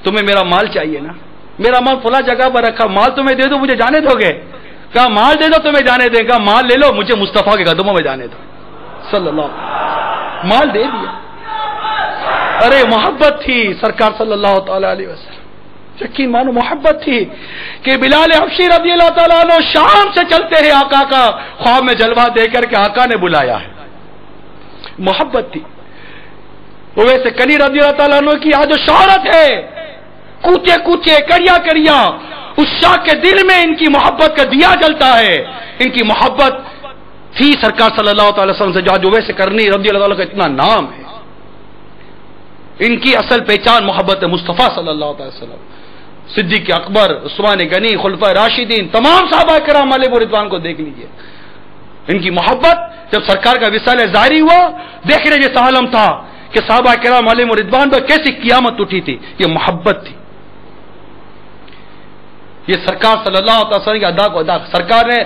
تمہیں میرا مال چاہیے نا، میرا مال فلاں جگہ پر رکھا، مال تمہیں دے دو مجھے جانے دو گے؟ کہا مال دے دو تمہیں جانے دیں گا، مال لے لو مجھے مصطفیٰ کے قدموں میں جانے دو صلی اللہ علیہ وسلم۔ مال دے دیا۔ ارے محبت تھی سرکار صلی اللہ تعالی علیہ وسلم، یقین مانو محبت تھی کہ بلال حبشی رضی اللہ تعالیٰ عنہ شام سے چلتے ہیں آقا کا خواب میں جلوہ دے کر کے آقا نے بلایا ہے. محبت تھی. ویسے کنی رضی اللہ تعالیٰ عنہ کی آج جو شہرت ہے، کوچے کوچے کریا کریا، اس شاہ کے دل میں ان کی محبت کا دیا جلتا ہے. ان کی محبت تھی سرکار صلی اللہ تعالی وسلم سے، جو ویسے کرنی رضی اللہ تعالیٰ کا اتنا نام ہے. ان کی اصل پہچان محبت مصطفیٰ صلی اللہ علیہ وسلم. صدیق اکبر، عثمان غنی، خلفائے راشدین، تمام صحابہ کرام علیہ رضوان کو دیکھ لیجئے. ان کی محبت جب سرکار کا وصال ظاہری ہوا، دیکھنے جیسا عالم تھا کہ صحابہ کرام علیہ رضوان پر کیسی قیامت اٹھی تھی. یہ محبت تھی. یہ سرکار صلی اللہ علیہ وسلم کے ادا کو ادا. سرکار نے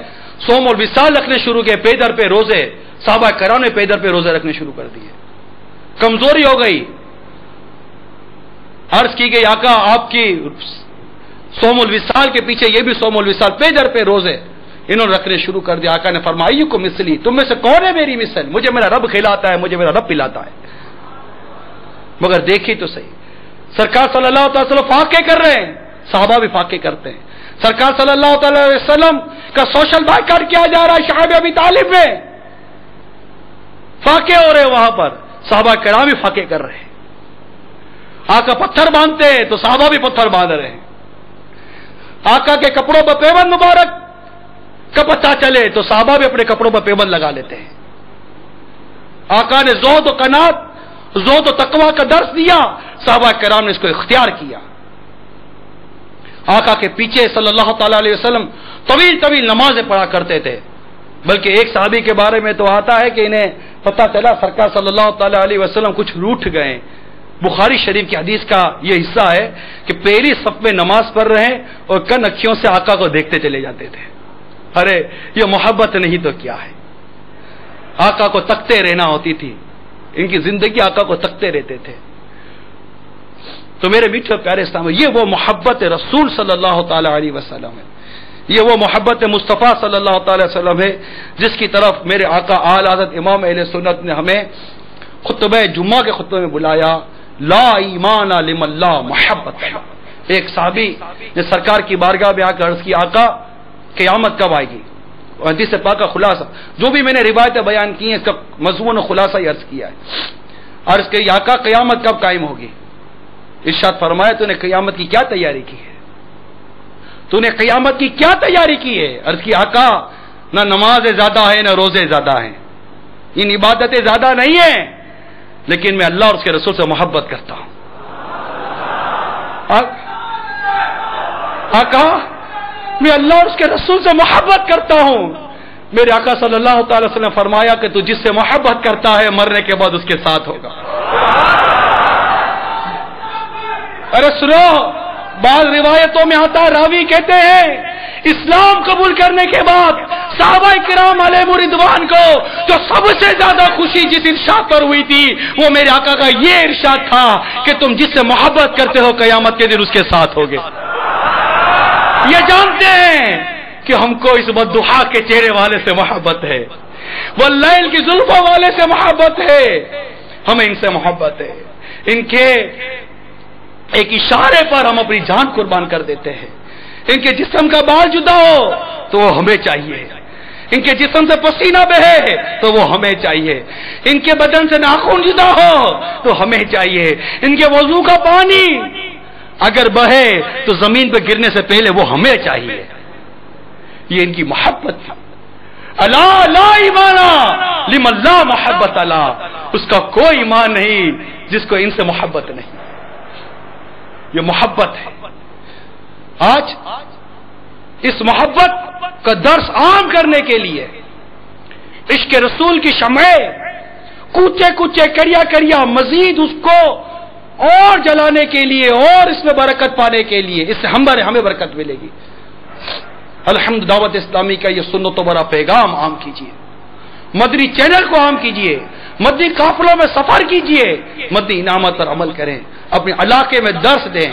صوم اور وصال رکھنے شروع کیے، پیدر پہ روزے. صحابہ کرام نے پیدر پہ روزے رکھنے شروع کر دیے. کمزوری ہو گئی. عرض کی گئی آقا آپ کی صوم الوصال کے پیچھے یہ بھی صوم الوصال، پیدر پہ روزے انہوں نے رکھنے شروع کر دیا. آقا نے فرمایا کو مثلی، تم میں سے کون ہے میری مثل؟ مجھے میرا رب کھلاتا ہے، مجھے میرا رب پلاتا ہے. مگر دیکھی تو صحیح، سرکار صلی اللہ علیہ وسلم فاقے کر رہے ہیں، صحابہ بھی فاقے کرتے ہیں. سرکار صلی اللہ تعالی علیہ وسلم کا سوشل بائیکاٹ کیا جا رہا ہے شعب ابی طالب میں، فاقے ہو رہے وہاں پر، صحابہ کرام بھی فاقے کر رہے ہیں. آقا پتھر باندھتے ہیں تو صحابہ بھی پتھر باندھ رہے ہیں. آقا کے کپڑوں پر پیوند مبارک کا پتہ چلے تو صحابہ بھی اپنے کپڑوں پر پیوند لگا لیتے ہیں. آقا نے زہد و قناعت، زہد و تقوی کا درس دیا، صحابہ کرام نے اس کو اختیار کیا. آقا کے پیچھے صلی اللہ تعالی علیہ وسلم طویل طویل نمازیں پڑھا کرتے تھے. بلکہ ایک صحابی کے بارے میں تو آتا ہے کہ انہیں پتہ چلا سرکار صلی اللہ تعالی علیہ وسلم کچھ روٹھ گئے. بخاری شریف کی حدیث کا یہ حصہ ہے کہ پہلی صف میں نماز پڑھ رہے ہیں اور کن اکھیوں سے آقا کو دیکھتے چلے جاتے تھے. ارے یہ محبت نہیں تو کیا ہے. آقا کو تکتے رہنا ہوتی تھی، ان کی زندگی آقا کو تکتے رہتے تھے. تو میرے میٹھے پیارے اسلام، یہ وہ محبت رسول صلی اللہ تعالی علیہ وسلم ہے، یہ وہ محبت مصطفیٰ صلی اللہ تعالی وسلم ہے جس کی طرف میرے آقا اعلی حضرت امام اہل سنت نے ہمیں خطبہ جمعہ کے خطبے میں بلایا. لا ایمان لمن لا محبت. ایک صحابی نے سرکار کی بارگاہ میں آ کر عرض کی آقا قیامت کب آئے گی؟ حدیث پاک کا خلاصہ جو بھی میں نے روایتیں بیان کی ہیں اس کا مضمون و خلاصہ ہی عرض کیا ہے. عرض کہ آقا قیامت کب قائم ہوگی؟ ارشاد فرمایا تو نے قیامت کی کیا تیاری کی ہے؟ تو نے قیامت کی کیا تیاری کی ہے؟ عرض کی آقا نہ نمازیں زیادہ ہیں نہ روزے زیادہ ہیں، ان عبادتیں زیادہ نہیں ہیں، لیکن میں اللہ اور اس کے رسول سے محبت کرتا ہوں. آقا میں اللہ اور اس کے رسول سے محبت کرتا ہوں. میرے آقا صلی اللہ تعالی وسلم نے فرمایا کہ تو جس سے محبت کرتا ہے مرنے کے بعد اس کے ساتھ ہوگا. ارے سنو، بعض روایتوں میں آتا ہے راوی کہتے ہیں اسلام قبول کرنے کے بعد صحابہ کرام علیہ رضوان کو جو سب سے زیادہ خوشی جس ارشاد پر ہوئی تھی وہ میرے آقا کا یہ ارشاد تھا کہ تم جس سے محبت کرتے ہو قیامت کے دن اس کے ساتھ ہوگے. یہ جانتے ہیں کہ ہم کو اس بددعا کے چہرے والے سے محبت ہے، واللیل کی زلفوں والے سے محبت ہے، ہمیں ان سے محبت ہے. ان کے ایک اشارے پر ہم اپنی جان قربان کر دیتے ہیں. ان کے جسم کا بال جدا ہو تو وہ ہمیں چاہیے، ان کے جسم سے پسینہ بہے تو وہ ہمیں چاہیے، ان کے بدن سے ناخن جدا ہو تو ہمیں چاہیے، ان کے وضو کا پانی اگر بہے تو زمین پہ گرنے سے پہلے وہ ہمیں چاہیے. یہ ان کی محبت تھی. الا لا ایمان لمن لا محبت لا، اس کا کوئی ایمان نہیں جس کو ان سے محبت نہیں. یہ محبت ہے. آج اس محبت کا درس عام کرنے کے لیے عشق رسول کی شمعیں کوچے کوچے کریا کریا مزید اس کو اور جلانے کے لیے اور اس میں برکت پانے کے لیے، اس سے ہمیں برکت ملے گی. الحمد دعوت اسلامی کا یہ سنت و برا پیغام عام کیجیے، مدنی چینل کو عام کیجیے، مدنی قافلوں میں سفر کیجیے، مدنی انعامات پر عمل کریں، اپنے علاقے میں درس دیں.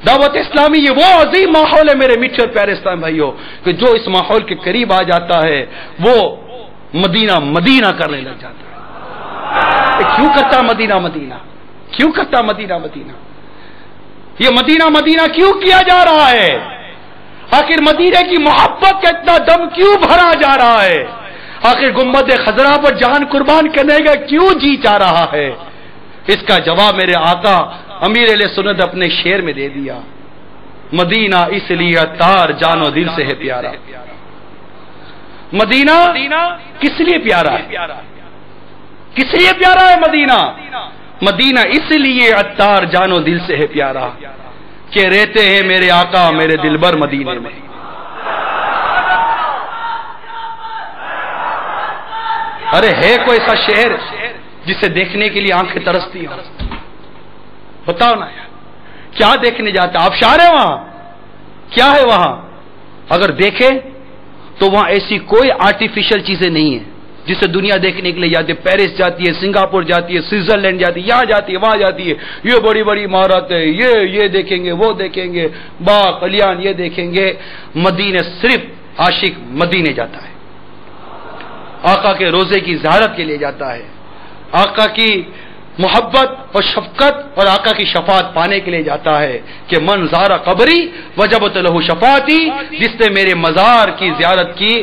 دعوت اسلامی یہ وہ عظیم ماحول ہے میرے میٹھے اور پیارے اسلام بھائیوں کہ جو اس ماحول کے قریب آ جاتا ہے وہ مدینہ مدینہ کرنے لگ جاتا ہے. کیوں کرتا مدینہ مدینہ؟ کیوں کرتا مدینہ مدینہ؟ یہ مدینہ مدینہ کیوں کیا جا رہا ہے؟ آخر مدینے کی محبت کا اتنا دم کیوں بھرا جا رہا ہے؟ آخر گنبد خضرا پر جان قربان کرنے کا کیوں جی چاہ رہا ہے؟ اس کا جواب میرے آقا امیر اہل سنت اپنے شعر میں دے دیا، مدینہ اس لیے عطار جان و دل سے ہے پیارا۔ مدینہ کس لیے پیارا ہے؟ کس لیے پیارا ہے مدینہ؟ مدینہ اس لیے عطار جان و دل سے ہے پیارا کہ رہتے ہیں میرے آقا میرے دلبر مدینے میں۔ ارے ہے کوئی ایسا شہر جسے دیکھنے کے لیے آنکھیں ترستی ہوں؟ بتاؤ نا یار، کیا دیکھنے جاتے؟ آبشار ہے وہاں؟ کیا ہے وہاں؟ اگر دیکھیں تو وہاں ایسی کوئی آرٹیفیشل چیزیں نہیں ہیں جسے دنیا دیکھنے کے لیے جاتی ہے۔ پیرس جاتی ہے، سنگاپور جاتی ہے، سوئٹزرلینڈ جاتی ہے، یہاں جاتی ہے، وہاں جاتی ہے، یہ بڑی بڑی عمارت ہے، یہ دیکھیں گے، وہ دیکھیں گے، باغ کلیان یہ دیکھیں گے۔ مدینے صرف عاشق مدینے جاتا ہے، آقا کے روزے کی زیارت کے لیے جاتا ہے، آقا کی محبت اور شفقت اور آقا کی شفاعت پانے کے لیے جاتا ہے کہ من زارا قبری وجبت لہ شفاعتی، جس نے میرے مزار کی زیارت کی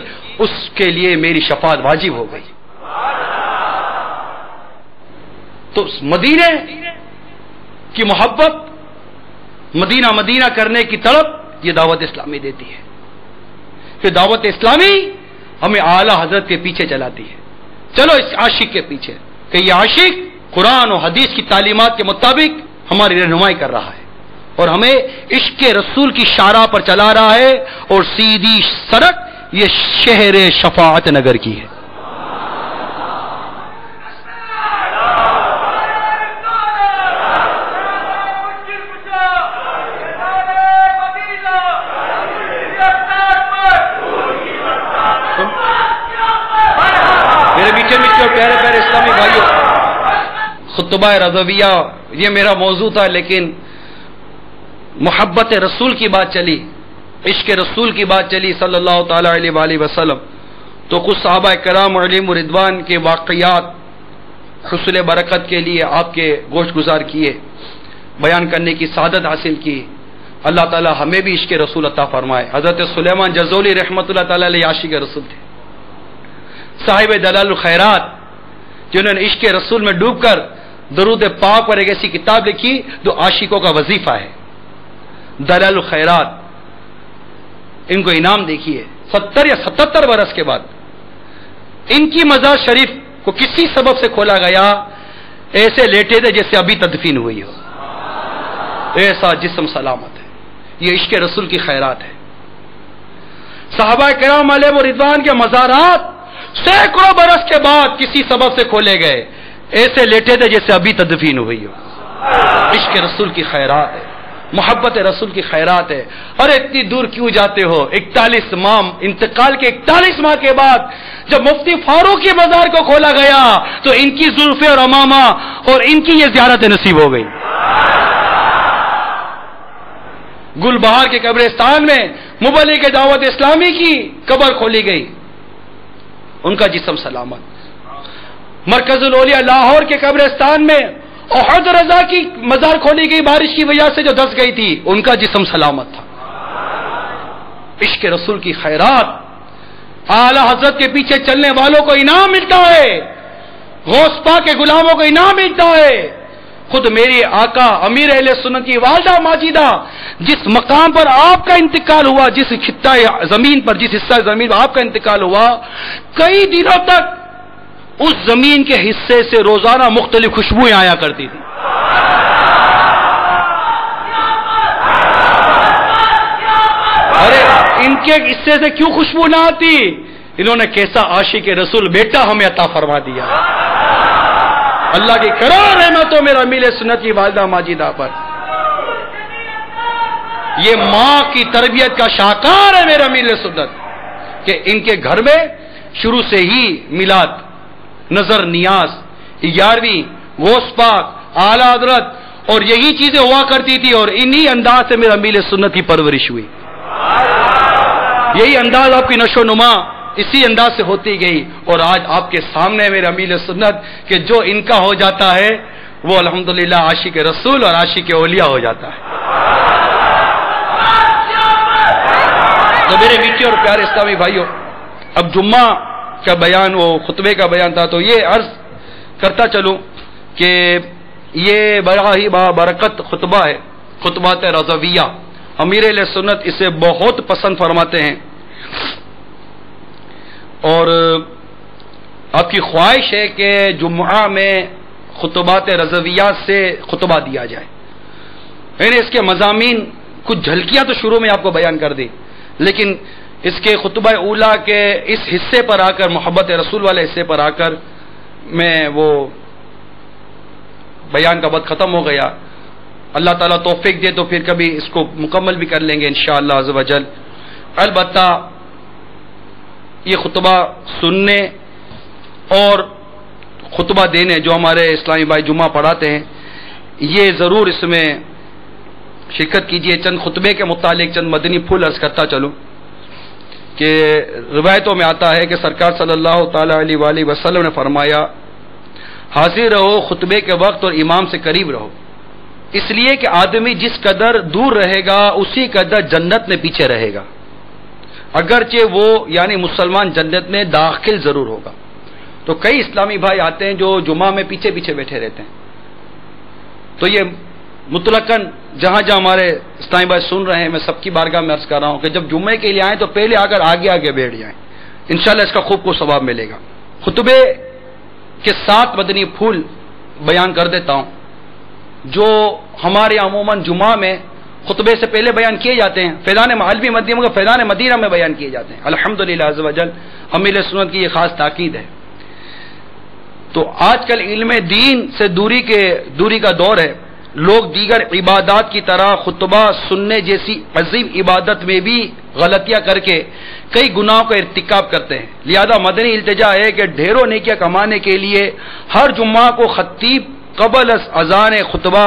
اس کے لیے میری شفاعت واجب ہو گئی۔ تو مدینے کی محبت، مدینہ مدینہ کرنے کی طلب، یہ دعوت اسلامی دیتی ہے۔ پھر دعوت اسلامی ہمیں اعلی حضرت کے پیچھے چلاتی ہے، چلو اس عاشق کے پیچھے کہ یہ عاشق قرآن و حدیث کی تعلیمات کے مطابق ہماری رہنمائی کر رہا ہے اور ہمیں عشق رسول کی شارع پر چلا رہا ہے، اور سیدھی سڑک یہ شہر شفاعت نگر کی ہے۔ میرے میٹھے میٹھے اور پیارے پیارے اسلامی بھائیوں، خطبہ رضویہ یہ میرا موضوع تھا، لیکن محبت رسول کی بات چلی، عشق رسول کی بات چلی صلی اللہ تعالی علیہ وآلہ وسلم، تو کچھ صحابہ کرام علیہم رضوان کے واقعات حصول برکت کے لیے آپ کے گوشت گزار کیے، بیان کرنے کی سعادت حاصل کی۔ اللہ تعالی ہمیں بھی عشق رسول عطا فرمائے۔ حضرت سلیمان جزولی رحمۃ اللہ تعالی علیہ عاشق رسول تھے، صاحب دلال الخیرات، جنہوں نے عشق رسول میں ڈوب کر درود پاک پر ایک ایسی کتاب لکھی جو عاشقوں کا وظیفہ ہے، دلال الخیرات۔ ان کو انعام دیکھیے 70 یا 77 برس کے بعد ان کی مزار شریف کو کسی سبب سے کھولا گیا، ایسے لیٹے تھے جیسے ابھی تدفین ہوئی ہو، ایسا جسم سلامت ہے۔ یہ عشق رسول کی خیرات ہے۔ صحابہ کرام علیہ رضوان کے مزارات سینکڑوں برس کے بعد کسی سبب سے کھولے گئے، ایسے لیٹے تھے جیسے ابھی تدفین ہوئی ہو۔ عشق رسول کی خیرات ہے، محبت رسول کی خیرات ہے۔ ارے اتنی دور کیوں جاتے ہو؟ 41 ماہ انتقال کے 41 ماہ کے بعد جب مفتی فاروق کے مزار کو کھولا گیا تو ان کی زلفیں اور امامہ اور ان کی یہ زیارت نصیب ہو گئی۔ گل بہار کے قبرستان میں مبلغ دعوت اسلامی کی قبر کھولی گئی، ان کا جسم سلامت۔ مرکز الاولیاء لاہور کے قبرستان میں احد رضا کی مزار کھولی گئی، بارش کی وجہ سے جو دھس گئی تھی، ان کا جسم سلامت تھا۔ عشق رسول کی خیرات، اعلی حضرت کے پیچھے چلنے والوں کو انعام ملتا ہے، غوث پاک کے غلاموں کو انعام ملتا ہے۔ خود میرے آقا امیر اہل سنت کی والدہ ماجدہ جس مقام پر آپ کا انتقال ہوا، جس خطہ زمین پر، جس حصہ زمین پر آپ کا انتقال ہوا، کئی دنوں تک اس زمین کے حصے سے روزانہ مختلف خوشبوئیں آیا کرتی تھی۔ ارے ان کے حصے سے کیوں خوشبو نہ آتی؟ انہوں نے کیسا عاشق رسول بیٹا ہمیں عطا فرما دیا۔ اللہ کی کروڑ رحمتوں میرا میل سنت کی والدہ ماجدہ پر، یہ ماں کی تربیت کا شاہکار ہے میرا میل سنت، کہ ان کے گھر میں شروع سے ہی میلاد، نظر نیاز، 11ویں، غوث پاک، اعلی حضرت اور یہی چیزیں ہوا کرتی تھی، اور انہی انداز سے میرا میل سنت کی پرورش ہوئی۔ یہی انداز آپ کی نشو نما اسی انداز سے ہوتی گئی، اور آج آپ کے سامنے میرا میل سنت کہ جو ان کا ہو جاتا ہے وہ الحمدللہ عاشق رسول اور عاشق اولیاء ہو جاتا ہے۔ تو میرے میٹھے اور پیارے اسلامی بھائیوں، اب جمعہ کا بیان، وہ خطبے کا بیان تھا، تو یہ عرض کرتا چلوں کہ یہ بڑا ہی برکت خطبہ ہے، خطبات رضویہ۔ امیر اہل سنت اسے بہت پسند فرماتے ہیں، اور آپ کی خواہش ہے کہ جمعہ میں خطبات رضویات سے خطبہ دیا جائے۔ میں نے اس کے مضامین کچھ جھلکیاں تو شروع میں آپ کو بیان کر دی، لیکن اس کے خطبہ اولا کے اس حصے پر آ کر، محبت رسول والے حصے پر آ کر میں وہ بیان کا وقت ختم ہو گیا۔ اللہ تعالیٰ توفیق دے تو پھر کبھی اس کو مکمل بھی کر لیں گے انشاءاللہ عز و جل۔ البتہ یہ خطبہ سننے اور خطبہ دینے جو ہمارے اسلامی بھائی جمعہ پڑھاتے ہیں، یہ ضرور اس میں شرکت کیجیے۔ چند خطبے کے متعلق چند مدنی پھول عرض کرتا چلوں کہ روایتوں میں آتا ہے کہ سرکار صلی اللہ تعالی علیہ وآلہ وسلم نے فرمایا، حاضر رہو خطبے کے وقت اور امام سے قریب رہو، اس لیے کہ آدمی جس قدر دور رہے گا اسی قدر جنت میں پیچھے رہے گا، اگرچہ وہ یعنی مسلمان جنت میں داخل ضرور ہوگا۔ تو کئی اسلامی بھائی آتے ہیں جو جمعہ میں پیچھے پیچھے بیٹھے رہتے ہیں، تو یہ مطلقاً جہاں جہاں ہمارے اسلامی بھائی سن رہے ہیں، میں سب کی بارگاہ میں عرض کر رہا ہوں کہ جب جمعے کے لیے آئیں تو پہلے آ کر آگے آگے بیٹھ جائیں، انشاءاللہ اس کا خوب کو ثواب ملے گا۔ خطبے کے 7 مدنی پھول بیان کر دیتا ہوں جو ہمارے عموماً جمعہ میں خطبے سے پہلے بیان کیے جاتے ہیں، فیضان معلوی مدینہ کا فیضان مدینہ میں بیان کیے جاتے ہیں۔ الحمدللہ عز و جل امیر سنت کی یہ خاص تاکید ہے۔ تو آج کل علم دین سے دوری کا دور ہے، لوگ دیگر عبادات کی طرح خطبہ سننے جیسی عظیم عبادت میں بھی غلطیاں کر کے کئی گناہوں کا ارتکاب کرتے ہیں، لہذا مدنی التجا ہے کہ ڈھیروں نیکیاں کمانے کے لیے ہر جمعہ کو خطیب قبل از اذان خطبہ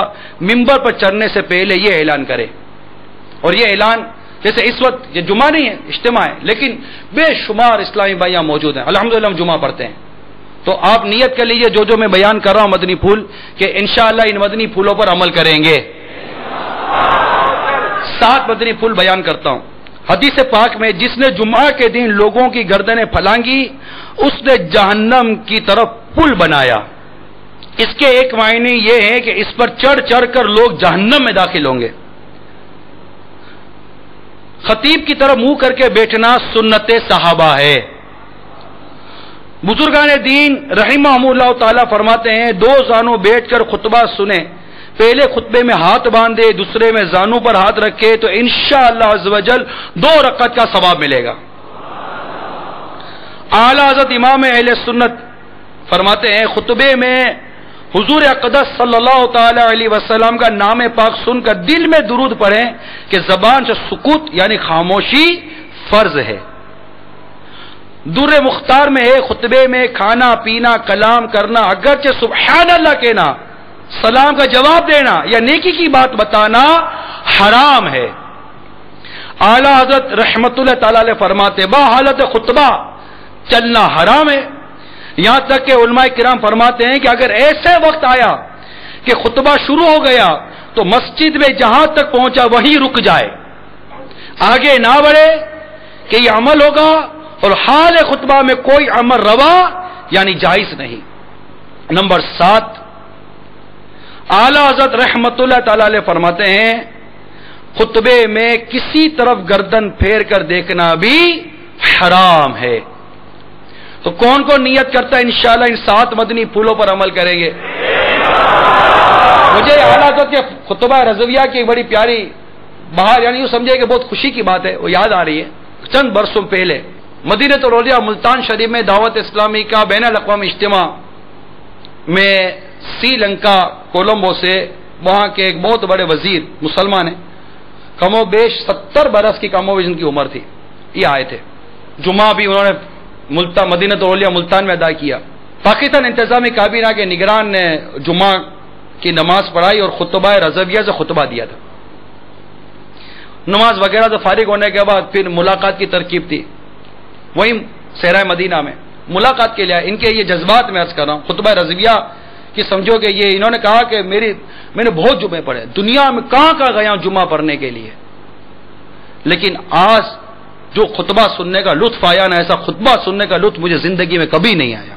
ممبر پر چڑھنے سے پہلے یہ اعلان کرے، اور یہ اعلان جیسے اس وقت یہ جمعہ نہیں ہے، اجتماع ہے، لیکن بے شمار اسلامی بھائی یہاں موجود ہیں، الحمدللہ ہم جمعہ پڑھتے ہیں، تو آپ نیت کر لیجئے جو میں بیان کر رہا ہوں مدنی پھول کہ انشاءاللہ ان مدنی پھولوں پر عمل کریں گے۔ 7 مدنی پھول بیان کرتا ہوں۔ حدیث پاک میں جس نے جمعہ کے دن لوگوں کی گردنیں پھلانگی اس نے جہنم کی طرف پل بنایا۔ اس کے ایک معنی یہ ہے کہ اس پر چڑھ چڑھ کر لوگ جہنم میں داخل ہوں گے۔ خطیب کی طرف منہ کر کے بیٹھنا سنت صحابہ ہے۔ بزرگان دین رحمہم اللہ تعالیٰ فرماتے ہیں 2 زانوں بیٹھ کر خطبہ سنیں، پہلے خطبے میں ہاتھ باندھے دوسرے میں زانوں پر ہاتھ رکھے تو انشاءاللہ عز و جل 2 رکعت کا ثواب ملے گا۔ اعلیٰ حضرت امام اہل سنت فرماتے ہیں خطبے میں حضور اقدس صلی اللہ تعالی علیہ وسلم کا نام پاک سن کر دل میں درود پڑھیں کہ زبان سے سکوت یعنی خاموشی فرض ہے۔ در مختار میں ہے خطبے میں کھانا پینا کلام کرنا اگرچہ سبحان اللہ کہنا، سلام کا جواب دینا یا نیکی کی بات بتانا حرام ہے۔ اعلیٰ حضرت رحمت اللہ تعالی علیہ فرماتے با حالت خطبہ چلنا حرام ہے، یہاں تک کہ علماء کرام فرماتے ہیں کہ اگر ایسے وقت آیا کہ خطبہ شروع ہو گیا تو مسجد میں جہاں تک پہنچا وہیں رک جائے، آگے نہ بڑھے کہ یہ عمل ہوگا، اور حال خطبہ میں کوئی عمل روا یعنی جائز نہیں۔ نمبر 7 اعلیٰ حضرت رحمت اللہ تعالی علیہ فرماتے ہیں خطبے میں کسی طرف گردن پھیر کر دیکھنا بھی حرام ہے۔ تو کون کون نیت کرتا ہے انشاءاللہ ان 7 مدنی پھولوں پر عمل کریں گے؟ مجھے اعلیٰ حضرت کے خطبہ رضویہ کی بڑی پیاری بہار یعنی یوں سمجھے کہ بہت خوشی کی بات ہے، وہ یاد آ رہی ہے۔ چند برسوں پہلے مدینہ الاولیاء ملتان شریف میں دعوت اسلامی کا بین الاقوامی اجتماع میں سری لنکا کولمبو سے وہاں کے ایک بہت بڑے وزیر مسلمان ہیں، کم و بیش 70 برس کی کم و بیش ان کی عمر تھی، یہ آئے تھے۔ جمعہ بھی انہوں نے مدینہ الاولیاء ملتان میں ادا کیا۔ پاکستان انتظامی کابینہ کے نگران نے جمعہ کی نماز پڑھائی اور خطبہ رضویہ سے خطبہ دیا تھا۔ نماز وغیرہ سے فارغ ہونے کے بعد پھر ملاقات کی ترکیب تھی، وہی صحرا مدینہ میں ملاقات کے لیے۔ ان کے یہ جذبات میں عرض کر رہا ہوں، خطبہ رضویہ کہ سمجھو کہ یہ انہوں نے کہا کہ میں نے بہت جمعے پڑھے، دنیا میں کہاں گیا ہوں جمعہ پڑھنے کے لیے، لیکن آج جو خطبہ سننے کا لطف آیا نا، ایسا خطبہ سننے کا لطف مجھے زندگی میں کبھی نہیں آیا۔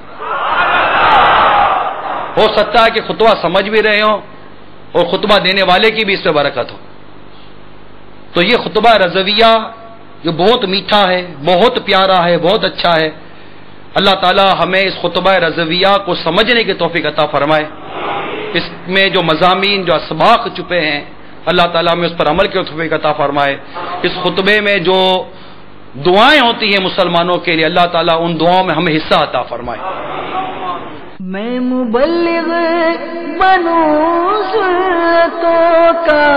ہو سکتا ہے کہ خطبہ سمجھ بھی رہے ہوں اور خطبہ دینے والے کی بھی اس پہ برکت ہو۔ تو یہ خطبہ رضویہ جو بہت میٹھا ہے، بہت پیارا ہے، بہت اچھا ہے، اللہ تعالی ہمیں اس خطبہ رضویہ کو سمجھنے کی توفیق عطا فرمائے۔ اس میں جو مضامین، جو اسباق چھپے ہیں، اللہ تعالیٰ ہمیں اس پر عمل کی توفیق عطا فرمائے۔ اس خطبے میں جو دعائیں ہوتی ہیں مسلمانوں کے لیے، اللہ تعالیٰ ان دعاؤں میں ہمیں حصہ عطا فرمائے۔ میں مبلغ بنوں سنتوں کا